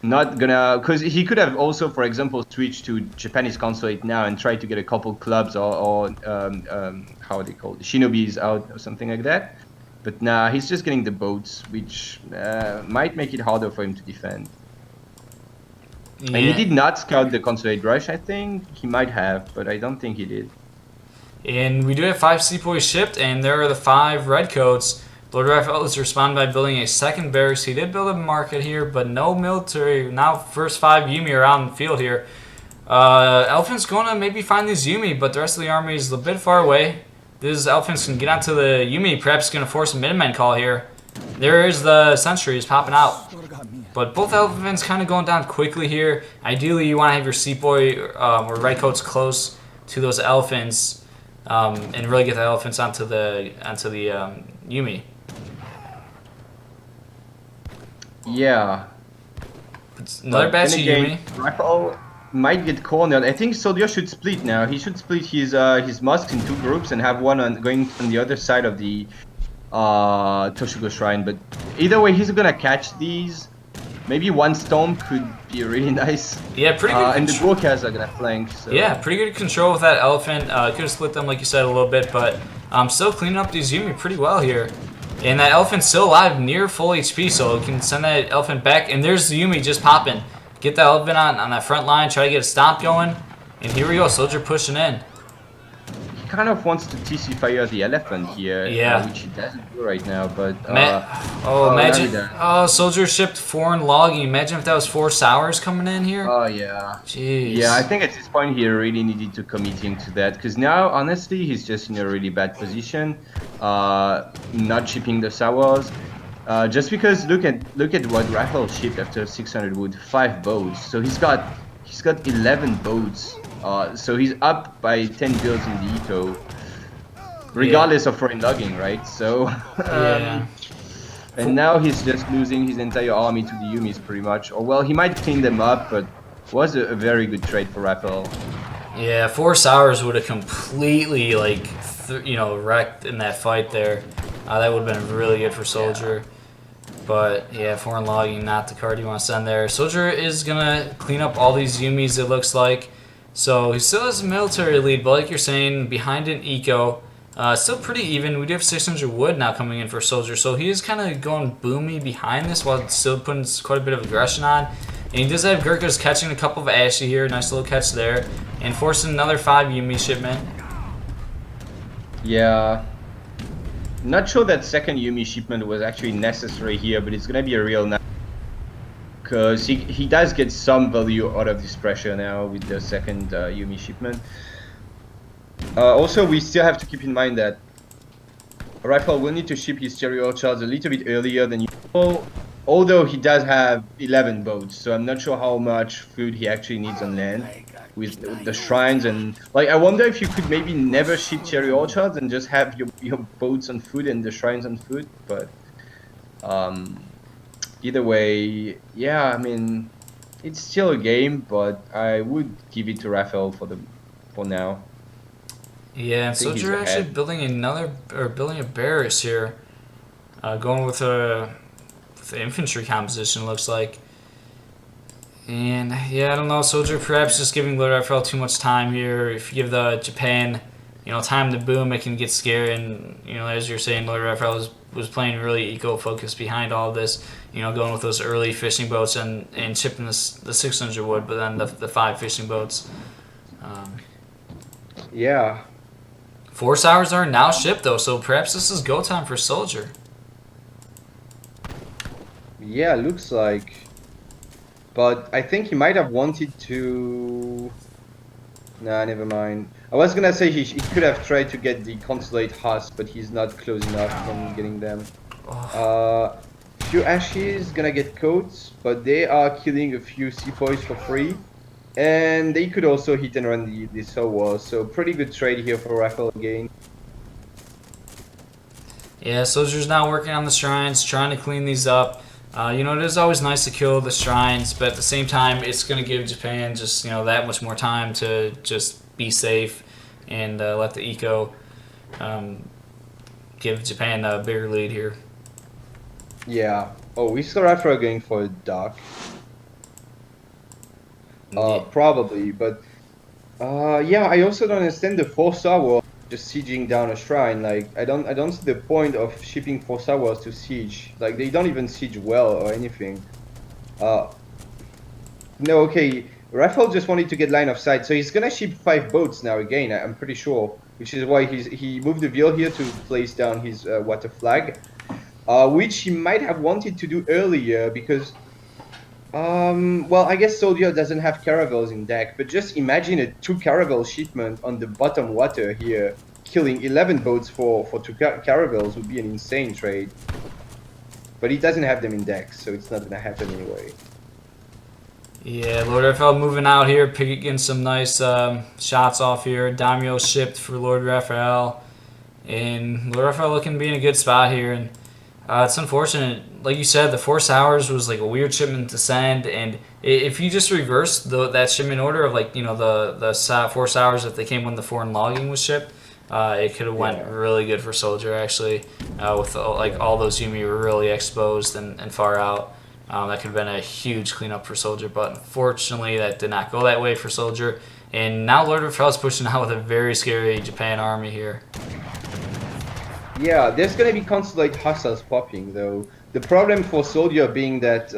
Not gonna, because he could have also, for example, switched to Japanese Consulate now and tried to get a couple clubs or how are they called, Shinobis out or something like that. But nah, he's just getting the boats, which might make it harder for him to defend. Yeah. And he did not scout the Consulate Rush, I think. He might have, but I don't think he did. And we do have 5 Sepoys shipped, and there are the 5 redcoats. LordRaphael is responding by building a second barracks. He did build a market here, but no military. Now first 5 Yumi around the field here. Elephant's going to maybe find these Yumi, but the rest of the army is a bit far away. This Elephant's can get onto the Yumi, perhaps going to force a Minutemen call here. There is the sentries popping out. But both Elephants kind of going down quickly here. Ideally, you want to have your Sepoy or redcoats close to those Elephants and really get the Elephants onto the Yumi. Yeah. It's another batch of Yumi. Raphael might get cornered. I think SoldieR should split now. He should split his Musks in 2 groups and have one going on the other side of the Toshugo Shrine. But either way, he's gonna catch these. Maybe one Storm could be really nice. Yeah, pretty good. And the Gurkhas are gonna flank. So. Yeah, pretty good control with that Elephant. Could have split them, like you said, a little bit, but still cleaning up these Yumi pretty well here. And that Elephant's still alive, near full HP, so it can send that Elephant back. And there's the Yumi just popping. Get that Elephant on that front line, try to get a stomp going. And here we go, SoldieR pushing in. He kind of wants to TC fire the Elephant here, which he doesn't do right now, but... imagine... SoldieR shipped foreign logging. Imagine if that was 4 sours coming in here. Oh, yeah. Jeez. Yeah, I think at this point he really needed to committing to that, because now, honestly, he's just in a really bad position. Not shipping the sours. Just because look at what Raphael shipped after 600 wood, 5 boats. So he's got 11 boats. So he's up by 10 builds in the eco, regardless of foreign logging, right? So and now he's just losing his entire army to the Yumis pretty much. Or well, he might clean them up, but was a very good trade for Raphael. Yeah, 4 sours would have completely wrecked in that fight there. That would have been really good for SoldieR. But yeah, foreign logging, not the card you want to send there. SoldieR is gonna clean up all these Yumis, it looks like. So he still has a military lead, but like you're saying, behind in eco, still pretty even. We do have 600 wood now coming in for SoldieR, so he is kind of going boomy behind this while still putting quite a bit of aggression on. And he does have Gurkhas catching a couple of Ashy here, nice little catch there, and forcing another 5 Yumi shipment. Yeah. Not sure that second Yumi shipment was actually necessary here, but it's gonna be a real nice, because he does get some value out of this pressure now with the second Yumi shipment. Also, we still have to keep in mind that Raphael will need to ship his cherry orchards a little bit earlier than usual, although he does have 11 boats, so I'm not sure how much food he actually needs on land with the shrines. And like, I wonder if you could maybe never ship cherry orchards and just have your boats on food and the shrines on food, but either way, yeah, I mean, it's still a game, but I would give it to Raphael for now. Yeah, and SoldieR actually building a barracks here, going with the infantry composition, looks like. And yeah, I don't know, SoldieR perhaps just giving LordRaphael too much time here. If you give the Japan, time to boom, it can get scary. And as you're saying, LordRaphael was playing really eco-focused behind all of this. Going with those early fishing boats and shipping the 600 wood, but then the 5 fishing boats. Yeah. 4 sours are now shipped though, so perhaps this is go time for SoldieR. Yeah, looks like. But I think he might have wanted to... Nah, never mind. I was gonna say he could have tried to get the consulate husk, but he's not close enough from getting them. few ashes gonna get coats, but they are killing a few sepoys for free. And they could also hit and run the cell walls, so pretty good trade here for Raphael again. Yeah, Soldier's now working on the shrines, trying to clean these up. You know, it is always nice to kill the shrines, but at the same time, it's going to give Japan just, you know, that much more time to just be safe and let the eco give Japan a bigger lead here. Yeah. Oh, we saw Raphael going for a duck. Yeah. Probably, but yeah, I also don't understand the 4-star war just sieging down a shrine. Like, I don't see the point of shipping 4-star wars to siege. Like, they don't even siege well or anything. No, okay, Raphael just wanted to get line of sight, so he's gonna ship 5 boats now again, I'm pretty sure, which is why he moved the wheel here to place down his water flag, which he might have wanted to do earlier because well, I guess SoldieR doesn't have caravels in deck, but just imagine a 2 caravel shipment on the bottom water here, killing 11 boats for 2 caravels would be an insane trade. But he doesn't have them in deck, so it's not gonna happen anyway. Yeah, LordRaphael moving out here, picking some nice shots off here. Daimyo shipped for LordRaphael, and LordRaphael looking to be in a good spot here. And it's unfortunate, like you said, the 4 sours was like a weird shipment to send, and if you just reverse that shipment order of, like, you know, the 4 sours if they came when the foreign logging was shipped, it could have went really good for SoldieR actually, with like all those Yumi were really exposed and far out. That could have been a huge cleanup for SoldieR, but unfortunately that did not go that way for SoldieR. And now LordRaphael is pushing out with a very scary Japan army here. Yeah, there's gonna be consulate hussars popping though. The problem for SoldieR being that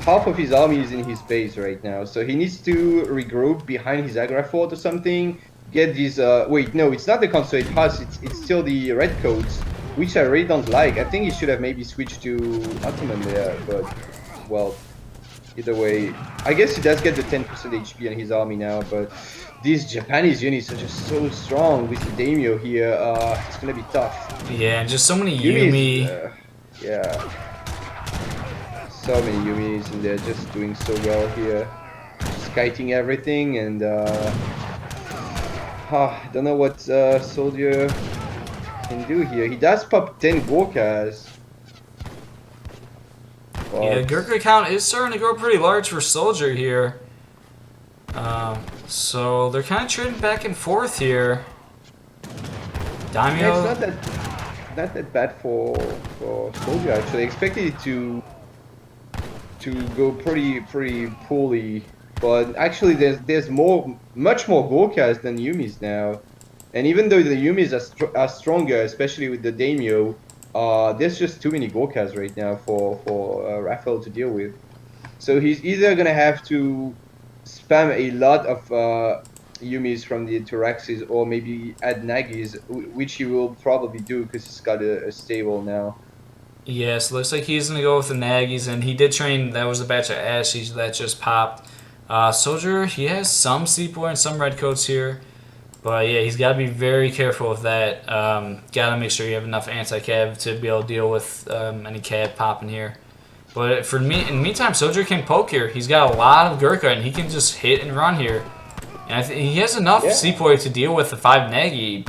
half of his army is in his base right now, so he needs to regroup behind his Agra fort or something. Get these. Wait, no, it's not the consulate huss. It's still the redcoats, which I really don't like. I think he should have maybe switched to Ottoman there, but well, either way, I guess he does get the 10% HP on his army now, but these Japanese units are just so strong with the daimyo here. It's gonna be tough. Yeah, and just so many Yumi. Yeah, so many Yumis, and they're just doing so well here, just kiting everything, and I don't know what SoldieR can do here. He does pop 10 Gorkas. Yeah, Gurkha count is starting to grow pretty large for SoldieR here. So they're kind of trading back and forth here. Daimyo. Yeah, it's not that bad for SoldieR actually. I expected it to go pretty poorly, but actually there's much more Gorkas than Yumis now. And even though the Yumis are stronger, especially with the daimyo, there's just too many Gorkas right now for Raphael to deal with. So he's either gonna have to spam a lot of Yumis from the Turaxes, or maybe add Nagis, which he will probably do because he's got a stable now. Yes, looks like he's gonna go with the Nagis, and he did train. That was a batch of Ashies that just popped. SoldieR, he has some Sepoy and some Redcoats here. But yeah, he's got to be very careful with that. Got to make sure you have enough anti-cav to be able to deal with any cav popping here. But for me, in the meantime, SoldieR can poke here. He's got a lot of Gurkha, and he can just hit and run here. And he has enough Sepoy to deal with the 5 Nagi.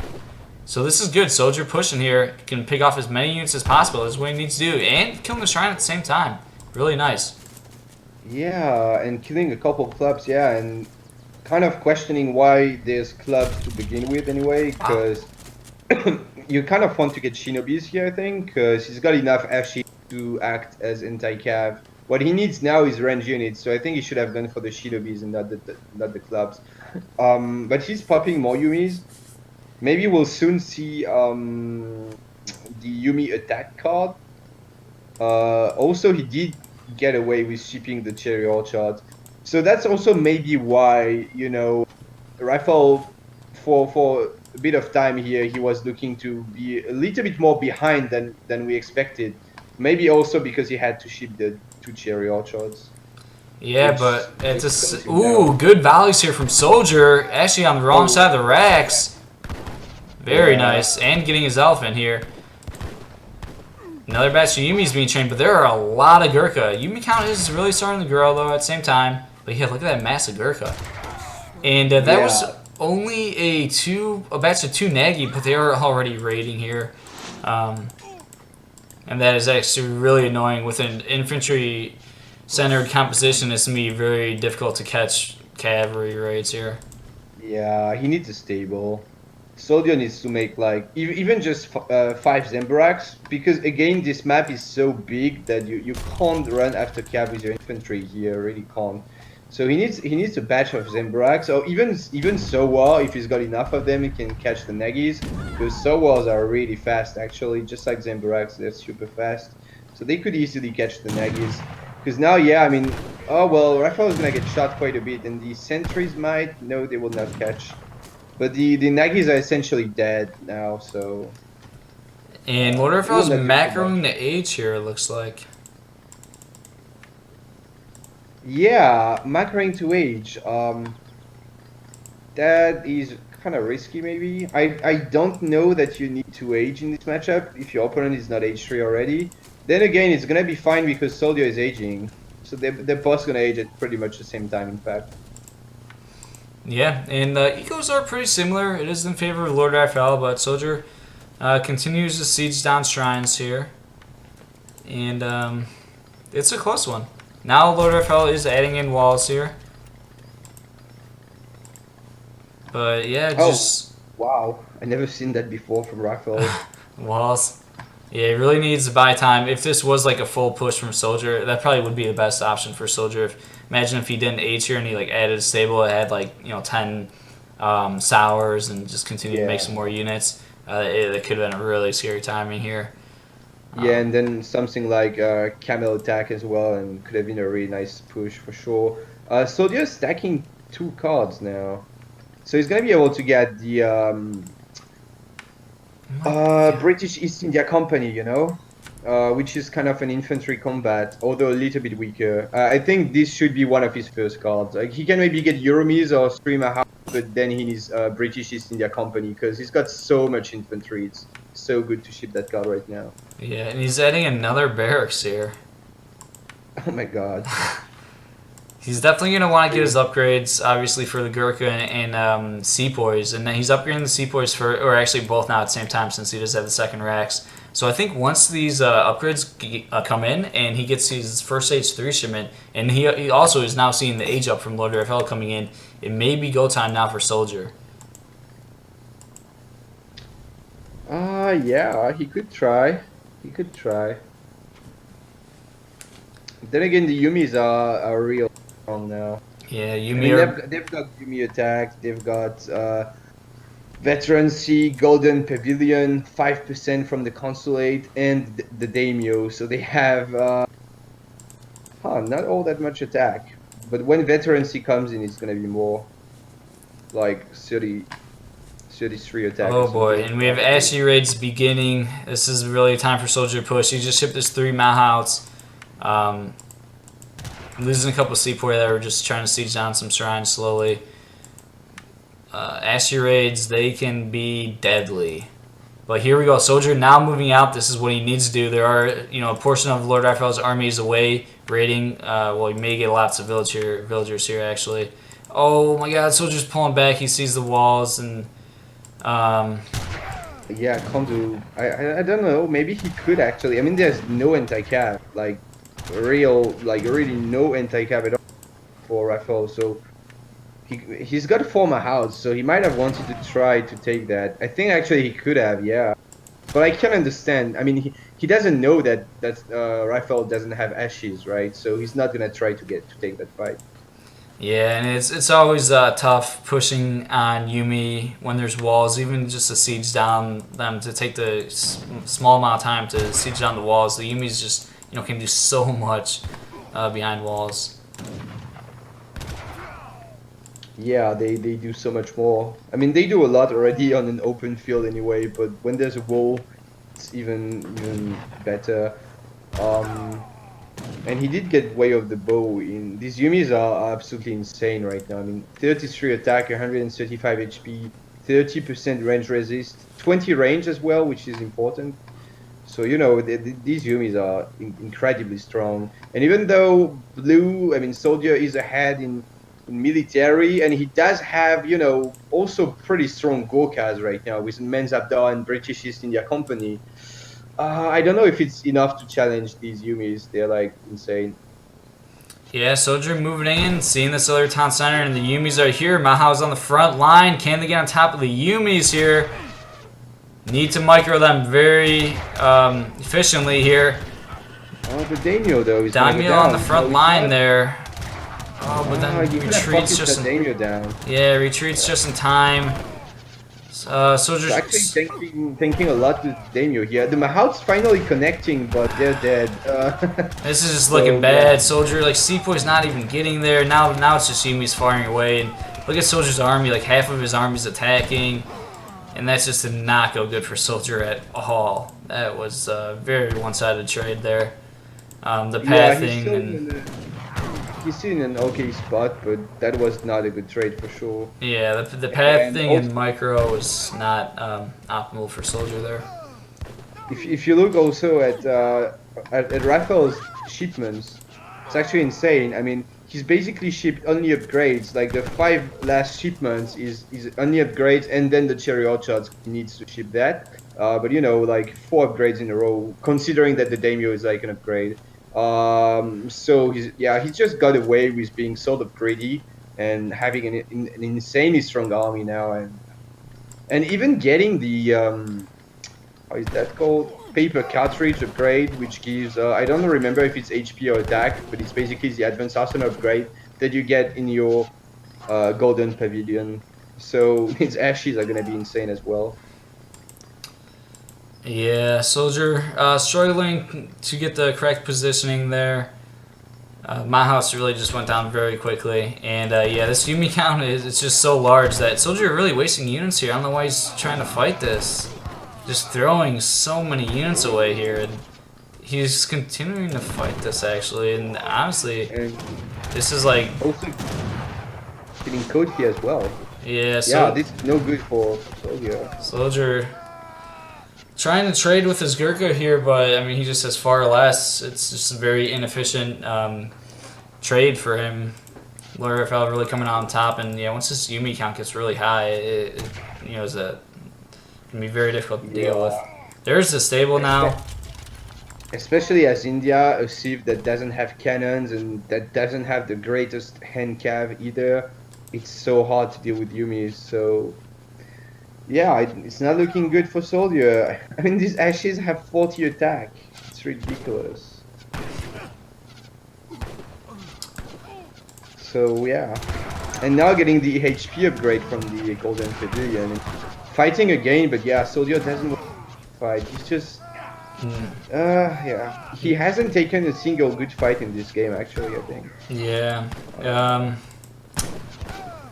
So this is good. SoldieR pushing here. Can pick off as many units as possible. That's what he needs to do. And killing the shrine at the same time. Really nice. Yeah, and killing a couple of clubs, yeah, and kind of questioning why there's clubs to begin with anyway, because you kind of want to get shinobis here, I think, because he's got enough Ashi to act as anti-cav. What he needs now is range units, so I think he should have gone for the shinobis and not the clubs. But he's popping more Yumis. Maybe we'll soon see the Yumi attack card. Also, he did get away with shipping the cherry orchard. So that's also maybe why, you know, Raphael, for a bit of time here, he was looking to be a little bit more behind than we expected. Maybe also because he had to ship the 2 cherry orchards. Yeah, but it's good volleys here from SoldieR. Actually on the wrong side of the racks. Very nice. And getting his elephant here. Another batch of Yumi's being trained, but there are a lot of Gurkha. Yumi count is really starting to grow, though, at the same time. But yeah, look at that massive Gurkha. And that was only a batch of 2 Nagi, but they are already raiding here. And that is actually really annoying. With an infantry-centered composition, it's going to be very difficult to catch cavalry raids here. Yeah, he needs a stable. SoldieR needs to make like even just 5 Zemburaks, because again this map is so big that you can't run after cav with your infantry here, really can't. So he needs a batch of Zemburaks, or even SoldieR, if he's got enough of them, he can catch the Nagis, because SoldieRs are really fast actually, just like Zemburaks, they're super fast. So they could easily catch the Nagis. Because now, yeah, I mean, oh well, Raphael is gonna get shot quite a bit, and the sentries might, no, they will not catch. But the Nagis are essentially dead now, so. And LordRaphael is macroing the age here, it looks like. Yeah, macroing to age. That is kind of risky, maybe. I don't know that you need to age in this matchup if your opponent is not age 3 already. Then again, it's gonna be fine because SoldieR is aging, so they're both gonna age at pretty much the same time, in fact. Yeah, and the ecos are pretty similar. It is in favor of LordRaphael, but SoldieR continues to siege down shrines here. And it's a close one. Now LordRaphael is adding in walls here. But yeah, just... Wow, I never seen that before from Raphael. walls. Yeah, he really needs to buy time. If this was like a full push from SoldieR, that probably would be the best option for SoldieR. Imagine if he didn't age here and he like added a stable that had like 10 sours and just continued to make some more units. It could have been a really scary timing here. Yeah, and then something like camel attack as well, and could have been a really nice push for sure. SoldieR is stacking 2 cards now, so he's gonna be able to get the British East India Company, which is kind of an infantry combat, although a little bit weaker. I think this should be one of his first cards. Like, he can maybe get Euromis or Streamer House, but then he needs British East India Company, because he's got so much infantry. It's so good to ship that card right now. Yeah, and he's adding another barracks here. Oh my god. He's definitely going to want to get his upgrades, obviously, for the Gurkha and Sepoys. And then he's upgrading the Sepoys or actually both now at the same time, since he does have the second racks. So I think once these upgrades come in and he gets his first age 3 shipment, and he also is now seeing the age up from LordRaphael coming in, it may be go time now for SoldieR. Yeah, he could try. He could try. Then again, the Yumis are real strong now. Yeah, Yumi they've got Yumi attack, they've got Veterancy, Golden Pavilion, 5% from the Consulate, and the Daimyo. So they have not all that much attack. But when Veterancy comes in, it's going to be more like 33 attack. Oh boy, and we have Ashy Raids beginning. This is really a time for SoldieR push. He just shipped his 3 Mahouts. Losing a couple of Sepoy that were just trying to siege down some shrines slowly. Ashy Raids, they can be deadly. But here we go. SoldieR now moving out. This is what he needs to do. There are, a portion of LordRaphael's army is away raiding. Well, he may get lots of villagers here, actually. Oh my god, Soldier's pulling back. He sees the walls and... Yeah, can't do... I don't know. Maybe he could actually. I mean, there's no anti-cav. Like, really no anti-cav at all for Raphael. So... He's got a former house, so he might have wanted to try to take that. I think actually he could have, yeah. But I can understand. I mean, he doesn't know that Raphael doesn't have ashes, right? So he's not gonna try to take that fight. Yeah, and it's always tough pushing on Yumi when there's walls, even just to siege down them, to take the small amount of time to siege down the walls. The Yumis just can do so much behind walls. Yeah, they do so much more. I mean, they do a lot already on an open field anyway, but when there's a wall, it's even better. And he did get way of the bow. These Yumis are absolutely insane right now. I mean, 33 attack, 135 HP, 30% range resist, 20 range as well, which is important. So you know these Yumis are incredibly strong, and even though Blue, I mean SoldieR is ahead in military, and he does have also pretty strong Gurkhas right now with Menzabdar and British East India Company. I don't know if it's enough to challenge these Yumis. They're like insane. Yeah, SoldieR moving in, seeing this other town center, and the Yumis are here. Mahao's on the front line. Can they get on top of the Yumis here? Need to micro them very efficiently here. Oh, the Daimyo though is Daimyo on the front line there. Oh, but then retreats just down. Yeah, retreats just in time. SoldieR actually thinking a lot with Daimyo here. The Mahouts finally connecting, but they're dead. This is just looking bad. SoldieR, like Sepoy's not even getting there. Now it's just Yumi's firing away. And look at SoldieR's army. Like half of his army's attacking, and that's just did not go good for SoldieR at all. That was a very one-sided trade there. The pathing he's still in an okay spot, but that was not a good trade for sure. Yeah, the pathing and micro was not optimal for SoldieR there. If you look also at Raphael's shipments, it's actually insane. I mean, he's basically shipped only upgrades. Like the 5 last shipments is only upgrades, and then the cherry orchards needs to ship that. But you know, like 4 upgrades in a row, considering that the Daimyo is like an upgrade. So he's just got away with being sort of greedy and having an insanely strong army now, and even getting the how is that called, paper cartridge upgrade, which gives I don't remember if it's HP or attack, but it's basically the advanced arsenal upgrade that you get in your golden pavilion. So his ashes are gonna be insane as well. Yeah, SoldieR struggling to get the correct positioning there. My house really just went down very quickly, and yeah, this Yumi count it's just so large that SoldieR really wasting units here. I don't know why he's trying to fight this, just throwing so many units away here, and he's continuing to fight this actually. And honestly, this is like also getting caught here as well. Yeah, this is no good for SoldieR. SoldieR trying to trade with his Gurkha here, but I mean he just has far less. It's just a very inefficient trade for him. LordRaphael really coming out on top, and yeah, once this Yumi count gets really high, it is can be very difficult to deal with. There's the stable now. Especially as India, a civ that doesn't have cannons and that doesn't have the greatest hand cav either, it's so hard to deal with Yumis. So yeah, it's not looking good for SoldieR. I mean, these ashes have 40 attack. It's ridiculous. So yeah, and now getting the HP upgrade from the Golden Pavilion. Fighting again, but yeah, SoldieR doesn't want to fight. He's just yeah, he hasn't taken a single good fight in this game actually, I think. Yeah.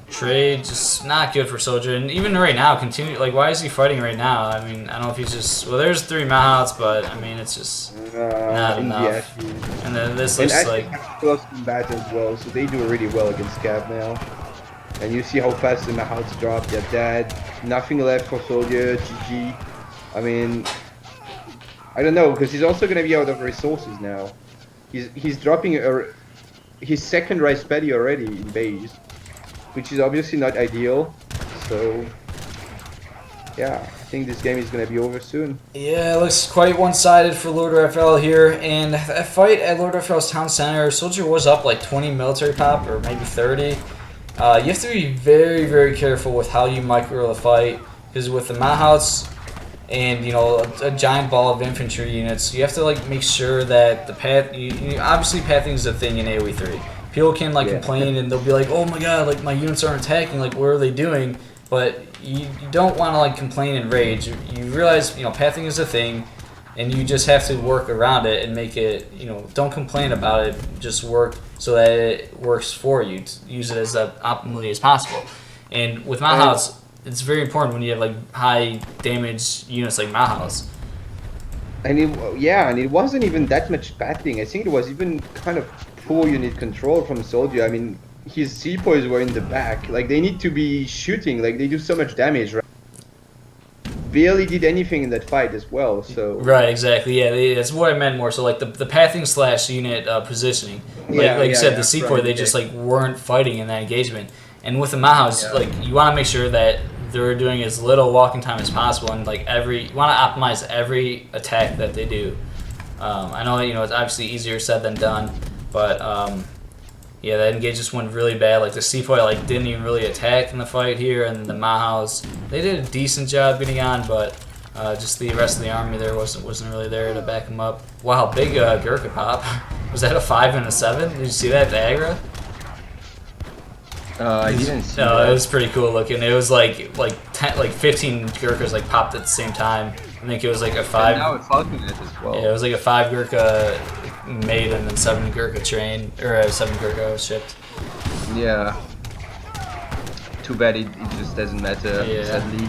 Trade just not good for SoldieR, and even right now, like why is he fighting right now? I mean, I don't know if he's just there's 3 Mahouts, but I mean it's just not enough. And then this looks like close combat as well, so they do really well against Cav now. And you see how fast the Mahouts drop. They're dead. Nothing left for SoldieR. GG. I mean, I don't know, because he's also gonna be out of resources now. He's dropping his second rice paddy already in base, which is obviously not ideal. So yeah, I think this game is gonna be over soon. Yeah, it looks quite one-sided for LordRaphael here, and that fight at LordRaphael's town center, SoldieR was up like 20 military pop, or maybe 30. You have to be very, very careful with how you micro the fight, because with the Mahouts and a giant ball of infantry units, you have to like make sure that the path. Obviously, pathing is a thing in AoE 3. People can complain and they'll be like, "Oh my god, like my units aren't attacking. Like, what are they doing?" But you don't want to complain and rage. You realize pathing is a thing, and you just have to work around it and make it. Don't complain about it. Just work so that it works for you. Use it as optimally as possible. And with Mahouts, it's very important when you have high damage units like Mahouts. And it wasn't even that much pathing. I think it was even kind of poor unit control from SoldieR. I mean, his sepoys were in the back. Like, they need to be shooting. Like, they do so much damage, right? barely did anything in that fight as well. So Right, exactly. Yeah, that's what I meant more. So like the pathing slash unit positioning, like you said, the sepoy, right, they just like weren't fighting in that engagement. And with the Mahas, like you want to make sure that they're doing as little walking time as possible, and like you want to optimize every attack that they do. I know it's obviously easier said than done, but yeah, that engage just went really bad. Like the sepoy like didn't even really attack in the fight here, and the Mahas, they did a decent job getting on, but just the rest of the army there wasn't really there to back them up. Wow, big Gurkha pop. Was that a 5 and a 7? Did you see that, the aggro? I didn't see No, that. it was pretty cool looking. It was like 15 Gurkhas like popped at the same time. I think it was like a 5. And now it's Falcon it as well. Yeah, it was like a 5 Gurkha made and then 7 Gurkha train, or 7 Gurkha shipped. Yeah. Too bad it just doesn't matter, sadly.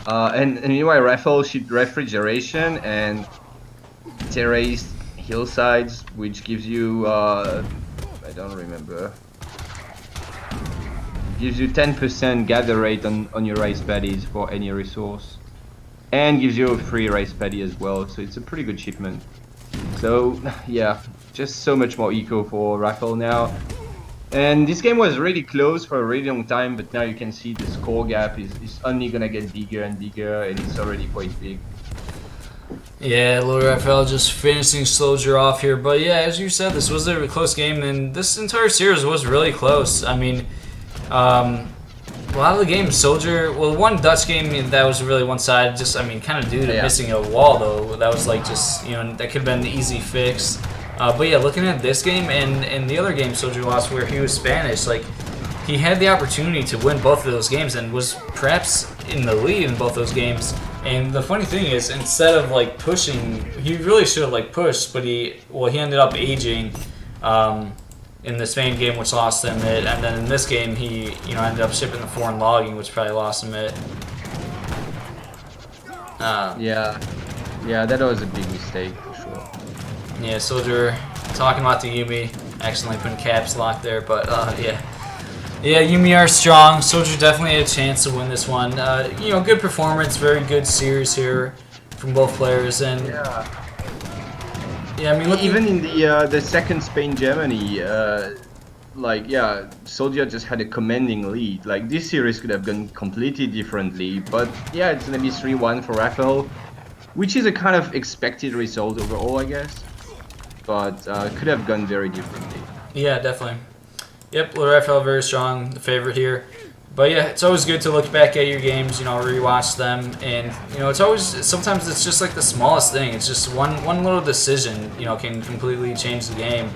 And meanwhile, Raphael shipped refrigeration and terraced hillsides, which gives you I don't remember. Gives you 10% gather rate on your rice paddies for any resource, and gives you a free rice paddy as well. So it's a pretty good shipment. So yeah, just so much more eco for Raphael now. And this game was really close for a really long time, but now you can see the score gap is only gonna get bigger and bigger, and it's already quite big. Yeah, LordRaphael just finishing SoldieR off here. But yeah, as you said, this was a close game, and this entire series was really close. I mean, a lot of the games, SoldieR, well, one Dutch game that was really one side, just, I mean, kind of due to missing a wall, though. That was like just, that could have been the easy fix. But yeah, looking at this game and the other game SoldieR lost where he was Spanish, like, he had the opportunity to win both of those games and was perhaps in the lead in both those games. And the funny thing is, instead of like pushing, he really should have like pushed, but he ended up aging in the Spain game, which lost him it, and then in this game he ended up shipping the foreign logging, which probably lost him it. Yeah, that was a big mistake for sure. Yeah, SoldieR talking about the Yumi, accidentally putting caps lock there, but yeah. Yeah, Yumi are strong. SoldieR definitely had a chance to win this one. Good performance, very good series here from both players, and yeah, I mean, even in the second Spain-Germany, SoldieR just had a commanding lead. Like, this series could have gone completely differently, but yeah, it's gonna be 3-1 for Raphael, which is a kind of expected result overall, I guess, but could have gone very differently. Yeah, definitely. Yep, LordRaphael very strong, the favorite here. But yeah, it's always good to look back at your games, rewatch them, and it's always, sometimes it's just like the smallest thing. It's just one little decision, can completely change the game.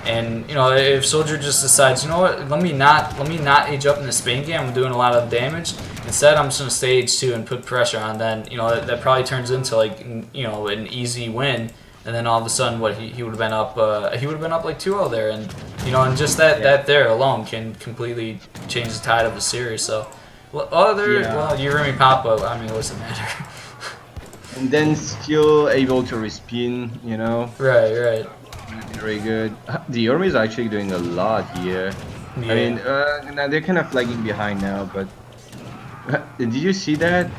And if SoldieR just decides, you know what, let me not age up in the Spain game, I'm doing a lot of damage. Instead, I'm just gonna stay H2 and put pressure on. Then that probably turns into like an easy win. And then all of a sudden, he would have been up? He would have been up like 2-0 there, and and just that there alone can completely change the tide of a series. So, Yurimi Papa, I mean, what's the matter? And then still able to respin, Right. Very good. The army is actually doing a lot here. Yeah. I mean, now they're kind of lagging behind now, but did you see that?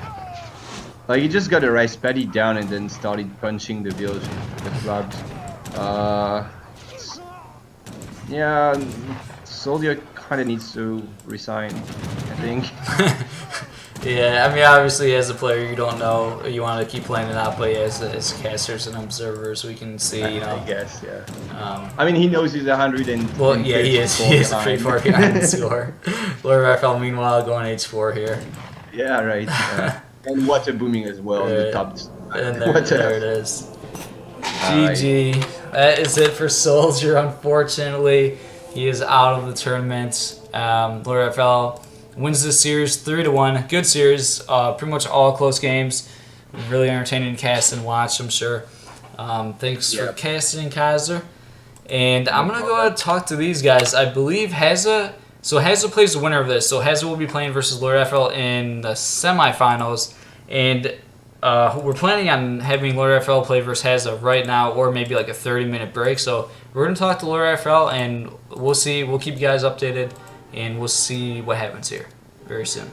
Like, he just got a rice paddy down and then started punching the village with the clubs. Yeah, SoldieR kind of needs to resign, I think. Yeah, I mean, obviously as a player you don't know, you want to keep playing it out, but yeah, as casters and observers we can see, I guess, yeah. I mean, he knows he's 100 and... Well, yeah, he is pretty far behind the score. LordRaphael, meanwhile, going H4 here. Yeah, right. And water booming as well on the top. And there it is. GG. That is it for SoldieR. Unfortunately, he is out of the tournament. LordRaphael wins this series 3-1. Good series. Pretty much all close games. Really entertaining to cast and watch, I'm sure. Thanks for casting, Kaiser. And I'm going to go ahead and talk to these guys. I believe Hazza... So Hazza plays the winner of this. So Hazza will be playing versus LordRaphael in the semifinals. And we're planning on having LordRaphael play versus Hazza right now, or maybe like a 30-minute break. So we're going to talk to LordRaphael, and we'll see. We'll keep you guys updated, and we'll see what happens here very soon.